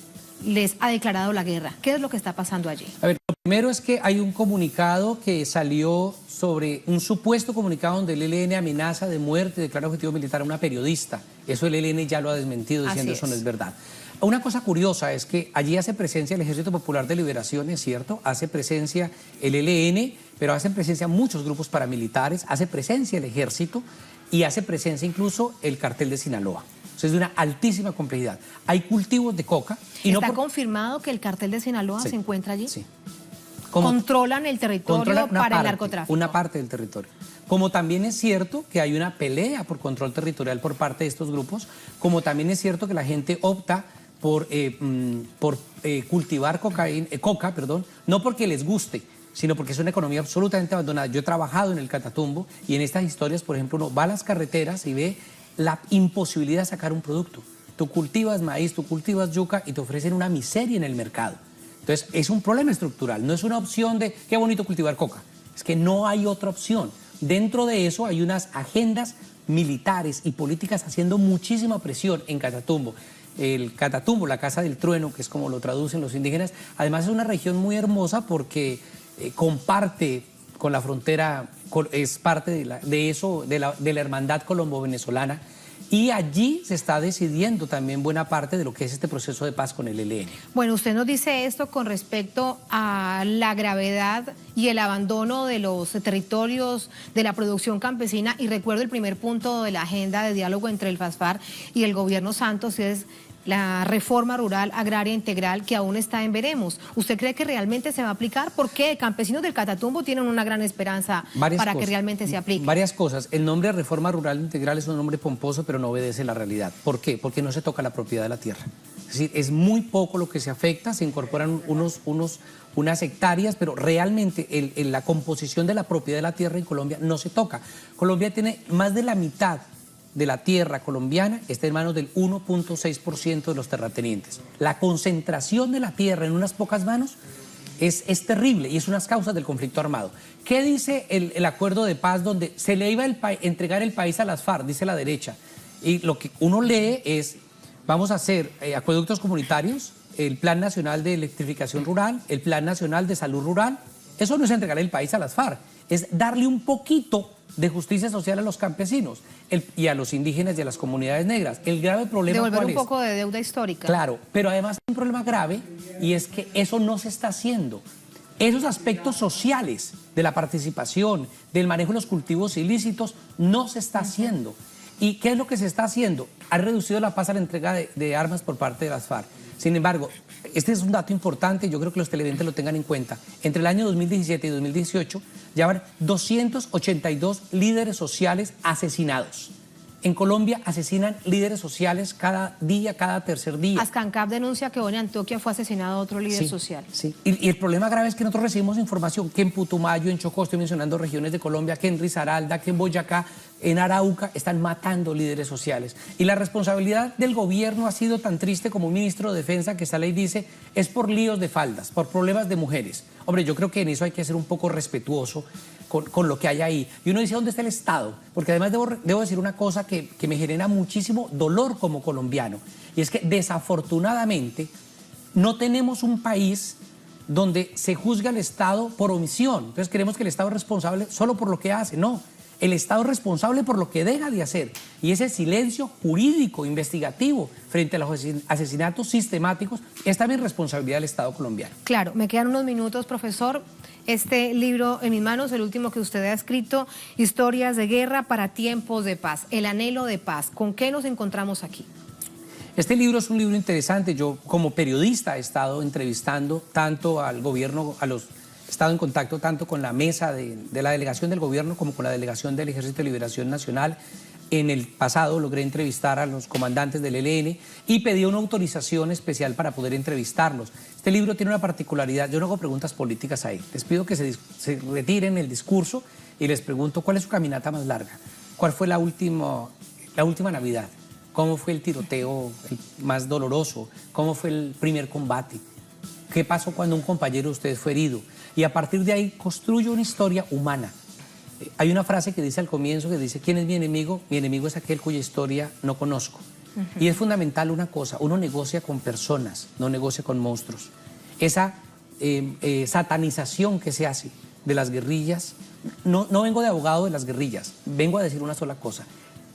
les ha declarado la guerra. ¿Qué es lo que está pasando allí? A ver, lo primero es que hay un comunicado que salió sobre un supuesto comunicado donde el ELN amenaza de muerte, declara objetivo militar a una periodista. Eso el ELN ya lo ha desmentido diciendo eso no es verdad. Una cosa curiosa es que allí hace presencia el Ejército Popular de Liberación, es cierto, hace presencia el ELN, pero hacen presencia muchos grupos paramilitares, hace presencia el Ejército y hace presencia incluso el Cartel de Sinaloa. O sea, es de una altísima complejidad. Hay cultivos de coca. Y ¿Está confirmado que el Cartel de Sinaloa se encuentra allí? Sí. ¿Controlan el territorio para el narcotráfico? Una parte del territorio. Como también es cierto que hay una pelea por control territorial por parte de estos grupos, como también es cierto que la gente opta por cultivar coca, no porque les guste, sino porque es una economía absolutamente abandonada. Yo he trabajado en el Catatumbo y en estas historias, por ejemplo, uno va a las carreteras y ve la imposibilidad de sacar un producto. Tú cultivas maíz, tú cultivas yuca y te ofrecen una miseria en el mercado. Entonces, es un problema estructural, no es una opción de qué bonito cultivar coca. Es que no hay otra opción. Dentro de eso hay unas agendas militares y políticas haciendo muchísima presión en Catatumbo. El Catatumbo, la Casa del Trueno, que es como lo traducen los indígenas, además es una región muy hermosa porque comparte con la frontera, es parte de la hermandad colombo-venezolana, y allí se está decidiendo también buena parte de lo que es este proceso de paz con el ELN. Bueno, usted nos dice esto con respecto a la gravedad y el abandono de los territorios de la producción campesina, y recuerdo el primer punto de la agenda de diálogo entre el FASFAR y el gobierno Santos, es la reforma rural agraria integral que aún está en veremos. ¿Usted cree que realmente se va a aplicar? Porque campesinos del Catatumbo tienen una gran esperanza que realmente se aplique. Varias cosas. El nombre de reforma rural integral es un nombre pomposo, pero no obedece la realidad. ¿Por qué? Porque no se toca la propiedad de la tierra. Es decir, es muy poco lo que se afecta, se incorporan unas hectáreas, pero realmente la composición de la propiedad de la tierra en Colombia no se toca. Colombia tiene más de la mitad de la tierra colombiana, está en manos del 1.6% de los terratenientes. La concentración de la tierra en unas pocas manos es terrible y es unas causas del conflicto armado. ¿Qué dice el acuerdo de paz donde se le iba a entregar el país a las FARC, dice la derecha? Y lo que uno lee es, vamos a hacer acueductos comunitarios, el Plan Nacional de Electrificación Rural, el Plan Nacional de Salud Rural. Eso no es entregar el país a las FARC, es darle un poquito de justicia social a los campesinos y a los indígenas y a las comunidades negras. El grave problema devolver un poco de deuda histórica. Claro, pero además hay un problema grave y es que eso no se está haciendo. Esos aspectos sociales de la participación, del manejo de los cultivos ilícitos, no se está haciendo. ¿Y qué es lo que se está haciendo? Ha reducido la paz a la entrega de armas por parte de las FARC. Sin embargo, este es un dato importante y yo creo que los televidentes lo tengan en cuenta. Entre el año 2017 y 2018 ya van 282 líderes sociales asesinados. En Colombia asesinan líderes sociales cada día, cada tercer día. Ascancap denuncia que hoy en Antioquia fue asesinado otro líder social. Sí, y el problema grave es que nosotros recibimos información que en Putumayo, en Chocó, estoy mencionando regiones de Colombia, que en Risaralda, que en Boyacá, en Arauca, están matando líderes sociales. Y la responsabilidad del gobierno ha sido tan triste como un ministro de Defensa que esta ley dice, es por líos de faldas, por problemas de mujeres. Hombre, yo creo que en eso hay que ser un poco respetuoso con lo que hay ahí. Y uno dice, ¿dónde está el Estado? Porque además debo decir una cosa que me genera muchísimo dolor como colombiano, y es que desafortunadamente no tenemos un país donde se juzga al Estado por omisión. Entonces creemos que el Estado es responsable solo por lo que hace. No, el Estado es responsable por lo que deja de hacer. Y ese silencio jurídico, investigativo, frente a los asesinatos sistemáticos, es también responsabilidad del Estado colombiano. Claro, me quedan unos minutos, profesor. Este libro en mis manos, el último que usted ha escrito, Historias de Guerra para Tiempos de Paz, el anhelo de paz. ¿Con qué nos encontramos aquí? Este libro es un libro interesante. Yo como periodista he estado entrevistando tanto al gobierno, a los He estado en contacto tanto con la mesa de la delegación del gobierno como con la delegación del Ejército de Liberación Nacional. En el pasado logré entrevistar a los comandantes del ELN y pedí una autorización especial para poder entrevistarlos. Este libro tiene una particularidad, yo no hago preguntas políticas ahí. Les pido que se retiren el discurso y les pregunto cuál es su caminata más larga, cuál fue la última Navidad, cómo fue el tiroteo más doloroso, cómo fue el primer combate, qué pasó cuando un compañero de ustedes fue herido. Y a partir de ahí construyo una historia humana. Hay una frase que dice al comienzo, que dice, ¿quién es mi enemigo? Mi enemigo es aquel cuya historia no conozco. Y es fundamental una cosa, uno negocia con personas, no negocia con monstruos. Esa satanización que se hace de las guerrillas, no vengo de abogado de las guerrillas, vengo a decir una sola cosa,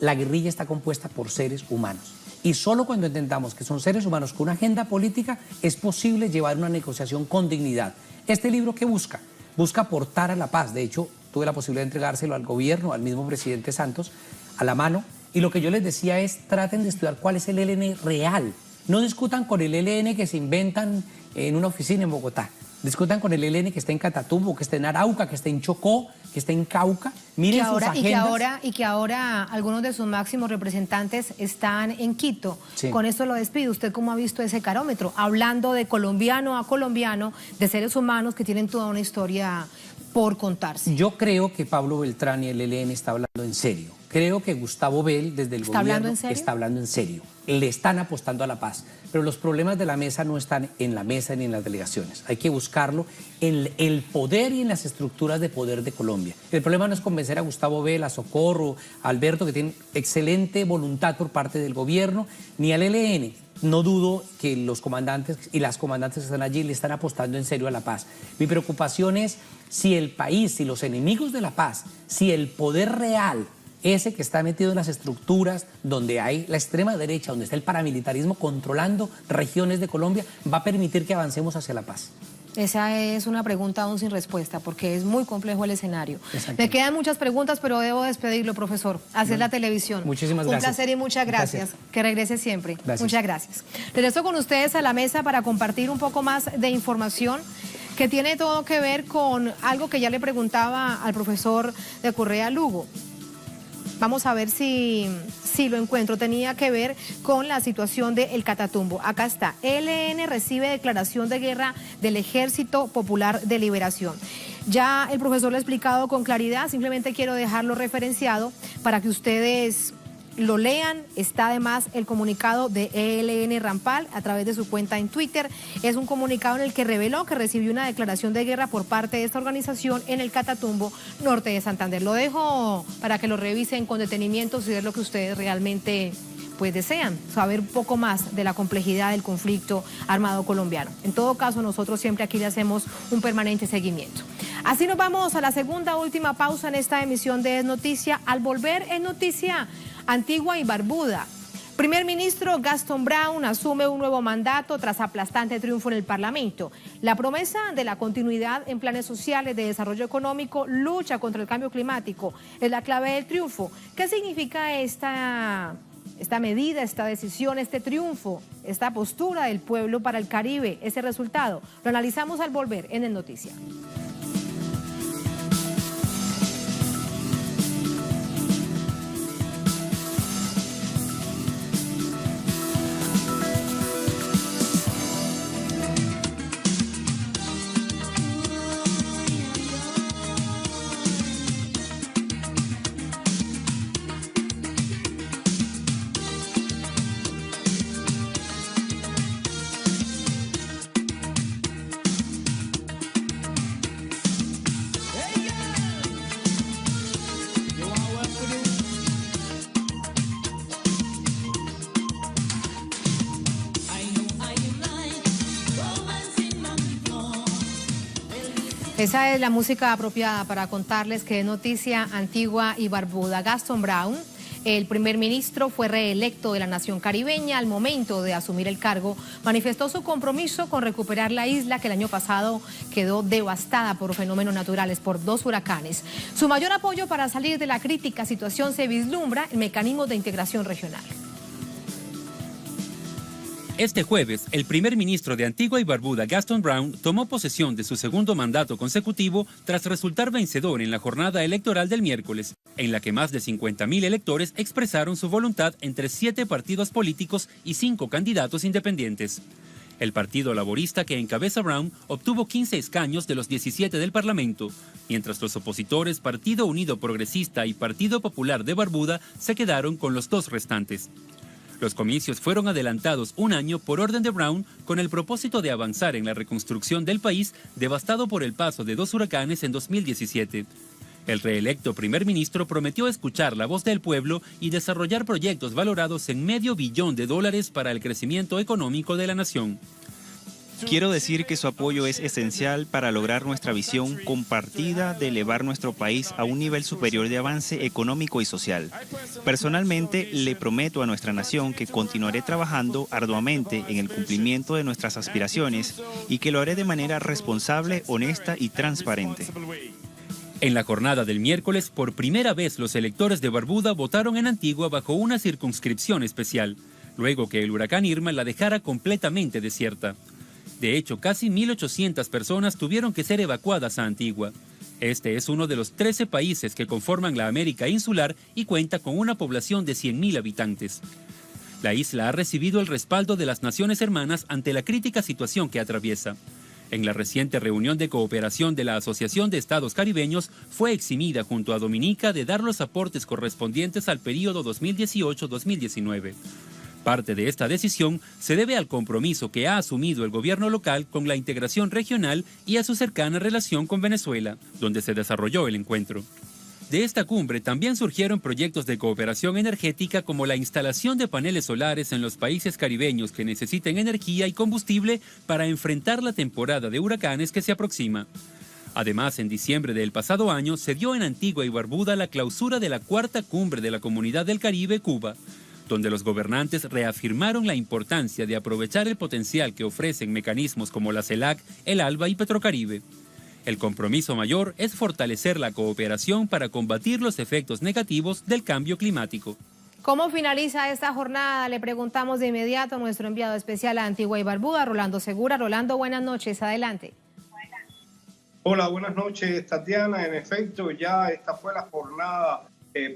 la guerrilla está compuesta por seres humanos. Y solo cuando entendamos que son seres humanos con una agenda política es posible llevar una negociación con dignidad. Este libro, ¿qué busca? Busca aportar a la paz. De hecho, tuve la posibilidad de entregárselo al gobierno, al mismo presidente Santos, a la mano. Y lo que yo les decía es, traten de estudiar cuál es el ELN real. No discutan con el ELN que se inventan en una oficina en Bogotá. Discutan con el ELN que está en Catatumbo, que está en Arauca, que está en Chocó, que está en Cauca. Miren sus agendas. Y que ahora algunos de sus máximos representantes están en Quito. Sí. Con esto lo despido. ¿Usted cómo ha visto ese carómetro? Hablando de colombiano a colombiano, de seres humanos que tienen toda una historia por contarse. Yo creo que Pablo Beltrán y el ELN está hablando en serio. Creo que Gustavo Bell, desde el gobierno, está hablando en serio. Le están apostando a la paz. Pero los problemas de la mesa no están en la mesa ni en las delegaciones. Hay que buscarlo en el poder y en las estructuras de poder de Colombia. El problema no es convencer a Gustavo Bell, a Socorro, a Alberto, que tienen excelente voluntad por parte del gobierno, ni al ELN. No dudo que los comandantes y las comandantes que están allí le están apostando en serio a la paz. Mi preocupación es si el país, si los enemigos de la paz, si el poder real, ese que está metido en las estructuras donde hay la extrema derecha, donde está el paramilitarismo controlando regiones de Colombia, va a permitir que avancemos hacia la paz. Esa es una pregunta aún sin respuesta, porque es muy complejo el escenario. Me quedan muchas preguntas, pero debo despedirlo, profesor. Así es la televisión. Muchísimas gracias. Un placer y muchas gracias. Que regrese siempre. Gracias. Muchas gracias. Regreso con ustedes a la mesa para compartir un poco más de información que tiene todo que ver con algo que ya le preguntaba al profesor de Correa Lugo. Vamos a ver si lo encuentro. Tenía que ver con la situación del Catatumbo. Acá está. ELN recibe declaración de guerra del Ejército Popular de Liberación. Ya el profesor lo ha explicado con claridad. Simplemente quiero dejarlo referenciado para que ustedes lo lean. Está además el comunicado de ELN Rampal a través de su cuenta en Twitter. Es un comunicado en el que reveló que recibió una declaración de guerra por parte de esta organización en el Catatumbo norte de Santander. Lo dejo para que lo revisen con detenimiento si es lo que ustedes realmente pues desean, saber un poco más de la complejidad del conflicto armado colombiano. En todo caso, nosotros siempre aquí le hacemos un permanente seguimiento. Así nos vamos a la segunda última pausa en esta emisión de Es Noticia. Al volver, Es Noticia Antigua y Barbuda. Primer ministro Gaston Brown asume un nuevo mandato tras aplastante triunfo en el Parlamento. La promesa de la continuidad en planes sociales de desarrollo económico, lucha contra el cambio climático, es la clave del triunfo. ¿Qué significa esta medida, esta decisión, este triunfo, esta postura del pueblo para el Caribe, ese resultado? Lo analizamos al volver en El Noticia. Esa es la música apropiada para contarles que es noticia antigua y barbuda. Gaston Brown, el primer ministro, fue reelecto de la nación caribeña. Al momento de asumir el cargo, manifestó su compromiso con recuperar la isla que el año pasado quedó devastada por fenómenos naturales, por 2 huracanes. Su mayor apoyo para salir de la crítica situación se vislumbra en mecanismos de integración regional. Este jueves, el primer ministro de Antigua y Barbuda, Gaston Brown, tomó posesión de su segundo mandato consecutivo tras resultar vencedor en la jornada electoral del miércoles, en la que más de 50.000 electores expresaron su voluntad entre 7 partidos políticos y 5 candidatos independientes. El Partido Laborista que encabeza Brown obtuvo 15 escaños de los 17 del Parlamento, mientras los opositores Partido Unido Progresista y Partido Popular de Barbuda se quedaron con los 2 restantes. Los comicios fueron adelantados un año por orden de Brown con el propósito de avanzar en la reconstrucción del país devastado por el paso de 2 huracanes en 2017. El reelecto primer ministro prometió escuchar la voz del pueblo y desarrollar proyectos valorados en $500 millones para el crecimiento económico de la nación. Quiero decir que su apoyo es esencial para lograr nuestra visión compartida de elevar nuestro país a un nivel superior de avance económico y social. Personalmente, le prometo a nuestra nación que continuaré trabajando arduamente en el cumplimiento de nuestras aspiraciones y que lo haré de manera responsable, honesta y transparente. En la jornada del miércoles, por primera vez los electores de Barbuda votaron en Antigua bajo una circunscripción especial, luego que el huracán Irma la dejara completamente desierta. De hecho, casi 1.800 personas tuvieron que ser evacuadas a Antigua. Este es uno de los 13 países que conforman la América insular y cuenta con una población de 100.000 habitantes. La isla ha recibido el respaldo de las naciones hermanas ante la crítica situación que atraviesa. En la reciente reunión de cooperación de la Asociación de Estados Caribeños, fue eximida junto a Dominica de dar los aportes correspondientes al período 2018-2019. Parte de esta decisión se debe al compromiso que ha asumido el gobierno local con la integración regional y a su cercana relación con Venezuela, donde se desarrolló el encuentro. De esta cumbre también surgieron proyectos de cooperación energética como la instalación de paneles solares en los países caribeños que necesiten energía y combustible para enfrentar la temporada de huracanes que se aproxima. Además, en diciembre del pasado año se dio en Antigua y Barbuda la clausura de la 4ª cumbre de la Comunidad del Caribe, Cuba, donde los gobernantes reafirmaron la importancia de aprovechar el potencial que ofrecen mecanismos como la CELAC, el ALBA y Petrocaribe. El compromiso mayor es fortalecer la cooperación para combatir los efectos negativos del cambio climático. ¿Cómo finaliza esta jornada? Le preguntamos de inmediato a nuestro enviado especial a Antigua y Barbuda, Rolando Segura. Rolando, buenas noches, adelante. Hola, buenas noches, Tatiana. En efecto, ya esta fue la jornada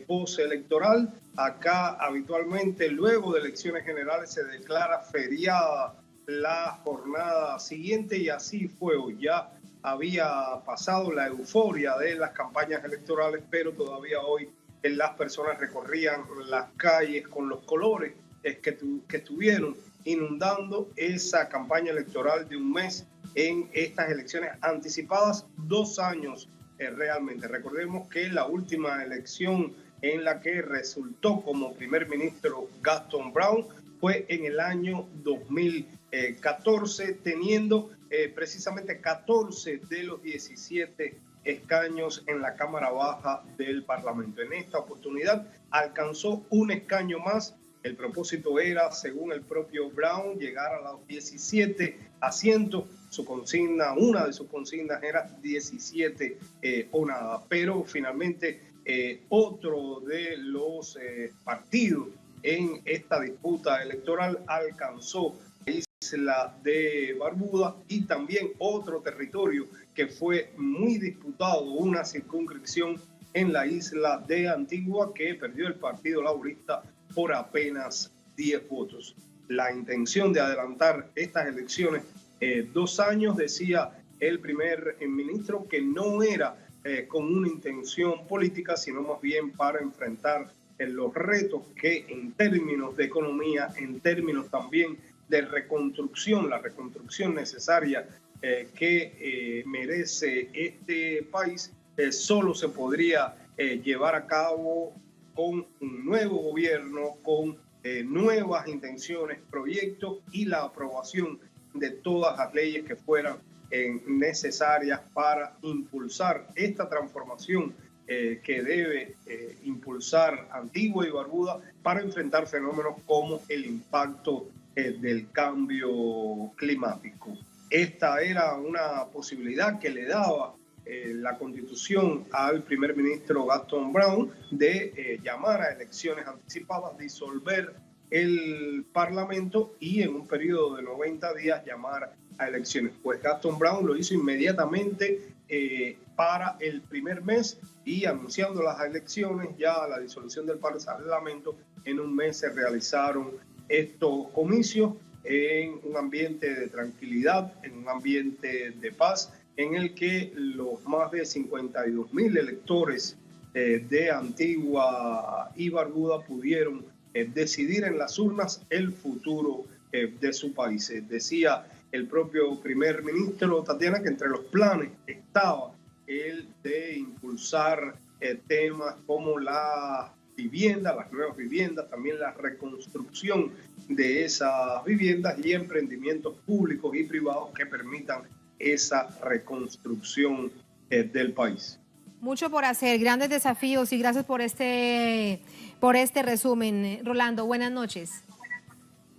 postelectoral. Acá habitualmente luego de elecciones generales se declara feriada la jornada siguiente y así fue hoy. Ya había pasado la euforia de las campañas electorales, pero todavía hoy las personas recorrían las calles con los colores que estuvieron inundando esa campaña electoral de un mes en estas elecciones anticipadas, 2 años realmente. Recordemos que la última elección en la que resultó como primer ministro Gaston Brown fue en el año 2014, teniendo precisamente 14 de los 17 escaños en la Cámara Baja del Parlamento. En esta oportunidad alcanzó un escaño más. El propósito era, según el propio Brown, llegar a los 17 asientos. Su consigna, una de sus consignas era 17 o nada. Pero finalmente otro de los partidos en esta disputa electoral alcanzó la isla de Barbuda y también otro territorio que fue muy disputado, una circunscripción en la isla de Antigua que perdió el Partido Laborista por apenas 10 votos. La intención de adelantar estas elecciones 2 años, decía el primer ministro, que no era con una intención política, sino más bien para enfrentar los retos que en términos de economía, en términos también de reconstrucción, la reconstrucción necesaria que merece este país, solo se podría llevar a cabo con un nuevo gobierno, con nuevas intenciones, proyectos y la aprobación de todas las leyes que fueran necesarias para impulsar esta transformación que debe impulsar Antigua y Barbuda para enfrentar fenómenos como el impacto del cambio climático. Esta era una posibilidad que le daba la Constitución al primer ministro Gaston Brown de llamar a elecciones anticipadas, disolver el Parlamento y en un periodo de 90 días llamar a elecciones. Pues Gaston Brown lo hizo inmediatamente para el primer mes y anunciando las elecciones, ya la disolución del Parlamento, en un mes se realizaron estos comicios en un ambiente de tranquilidad, en un ambiente de paz, en el que los más de 52.000 electores de Antigua y Barbuda pudieron decidir en las urnas el futuro de su país. Decía el propio primer ministro, Tatiana, que entre los planes estaba el de impulsar temas como la vivienda, las nuevas viviendas, también la reconstrucción de esas viviendas y emprendimientos públicos y privados que permitan esa reconstrucción del país. Mucho por hacer, grandes desafíos y gracias por este resumen. Rolando, buenas noches.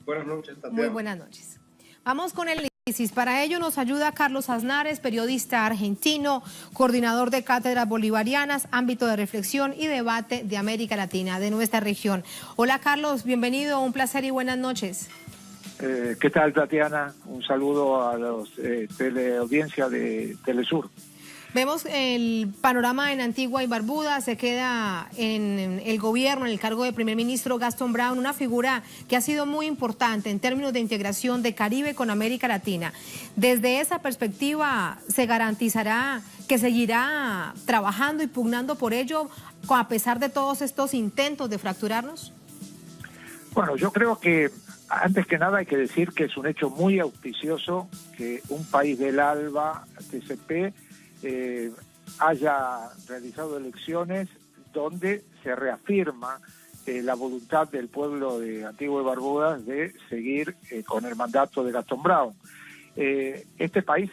Buenas noches, Tatiana. Muy buenas noches. Vamos con el análisis. Para ello nos ayuda Carlos Aznares, periodista argentino, coordinador de cátedras bolivarianas, ámbito de reflexión y debate de América Latina, de nuestra región. Hola Carlos, bienvenido, un placer y buenas noches. ¿Qué tal, Tatiana? Un saludo a los teleaudiencia de Telesur. Vemos el panorama en Antigua y Barbuda, se queda en el gobierno, en el cargo de primer ministro Gaston Brown, una figura que ha sido muy importante en términos de integración de Caribe con América Latina. Desde esa perspectiva, ¿se garantizará que seguirá trabajando y pugnando por ello, a pesar de todos estos intentos de fracturarnos? Bueno, yo creo que antes que nada hay que decir que es un hecho muy auspicioso que un país del ALBA, TCP, haya realizado elecciones donde se reafirma la voluntad del pueblo de Antigua y Barbuda de seguir con el mandato de Gaston Brown. Este país,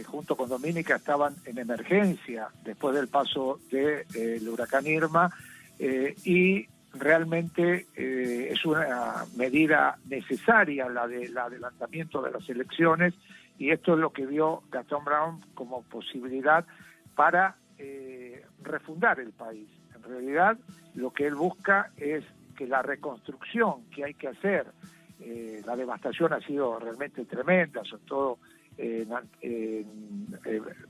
junto con Dominica, estaban en emergencia después del paso del huracán Irma y realmente es una medida necesaria la del adelantamiento de las elecciones, y esto es lo que vio Gaston Brown como posibilidad para refundar el país. En realidad, lo que él busca es que la reconstrucción que hay que hacer, la devastación ha sido realmente tremenda, sobre todo en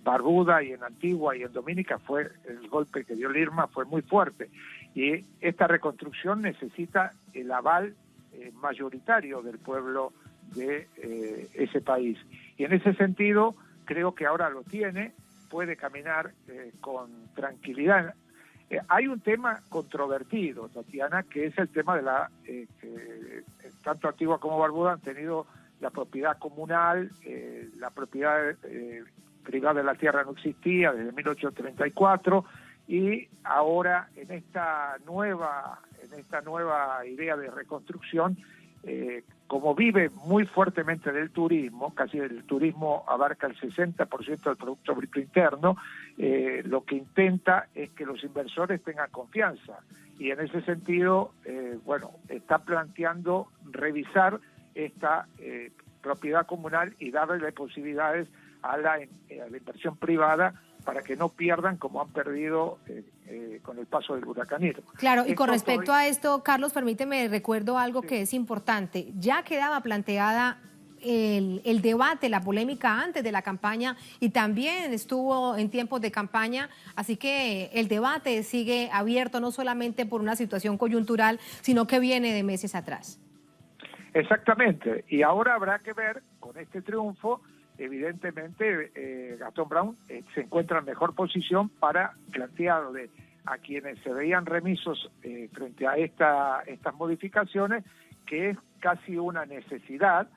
Barbuda y en Antigua y en Dominica, fue el golpe que dio el Irma fue muy fuerte, y esta reconstrucción necesita el aval mayoritario del pueblo de ese país, y en ese sentido creo que ahora lo tiene, puede caminar con tranquilidad. Hay un tema controvertido, Tatiana, que es el tema de tanto Antigua como Barbuda han tenido la propiedad comunal, la propiedad privada de la tierra no existía desde 1834, y ahora en esta nueva idea de reconstrucción, como vive muy fuertemente del turismo, casi el turismo abarca el 60% del Producto Bruto Interno, lo que intenta es que los inversores tengan confianza, y en ese sentido, está planteando revisar esta propiedad comunal y darle posibilidades a la inversión privada para que no pierdan como han perdido con el paso del huracán Irma. Claro, y con respecto a esto, Carlos, permíteme, recuerdo algo que es importante. Ya quedaba planteada el debate, la polémica antes de la campaña, y también estuvo en tiempos de campaña, así que el debate sigue abierto no solamente por una situación coyuntural, sino que viene de meses atrás. Exactamente, y ahora habrá que ver con este triunfo. Evidentemente, Gaston Brown se encuentra en mejor posición para plantearle a quienes se veían remisos frente a estas modificaciones, que es casi una necesidad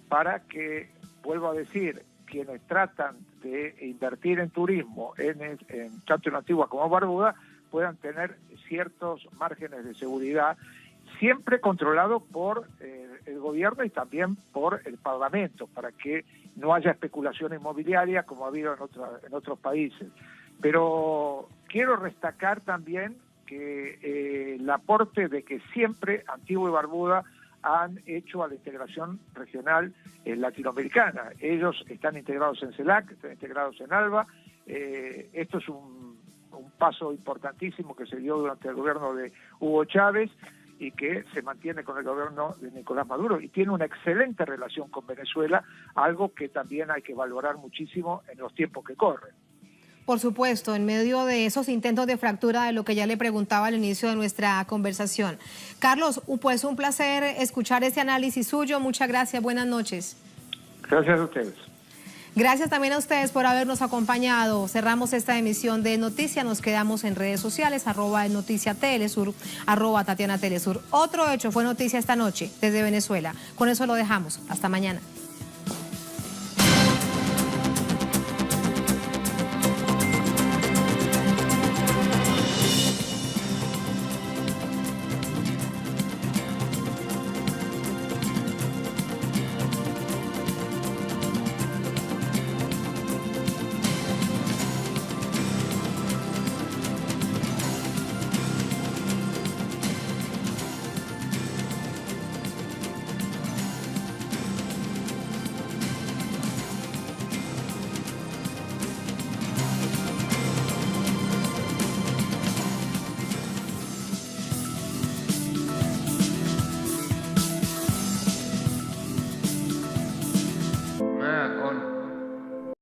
para que, vuelvo a decir, quienes tratan de invertir en turismo, tanto en Antigua como Barbuda, puedan tener ciertos márgenes de seguridad, siempre controlado por el gobierno y también por el Parlamento, para que no haya especulación inmobiliaria como ha habido en otros países. Pero quiero destacar también que el aporte de que siempre Antigua y Barbuda han hecho a la integración regional latinoamericana. Ellos están integrados en CELAC, están integrados en ALBA. Esto es un paso importantísimo que se dio durante el gobierno de Hugo Chávez, y que se mantiene con el gobierno de Nicolás Maduro y tiene una excelente relación con Venezuela, algo que también hay que valorar muchísimo en los tiempos que corren. Por supuesto, en medio de esos intentos de fractura de lo que ya le preguntaba al inicio de nuestra conversación. Carlos, pues un placer escuchar este análisis suyo. Muchas gracias, buenas noches. Gracias a ustedes. Gracias también a ustedes por habernos acompañado. Cerramos esta emisión de Noticias. Nos quedamos en redes sociales, @NoticiaTelesur, @TatianaTelesur. Otro hecho fue noticia esta noche desde Venezuela. Con eso lo dejamos. Hasta mañana.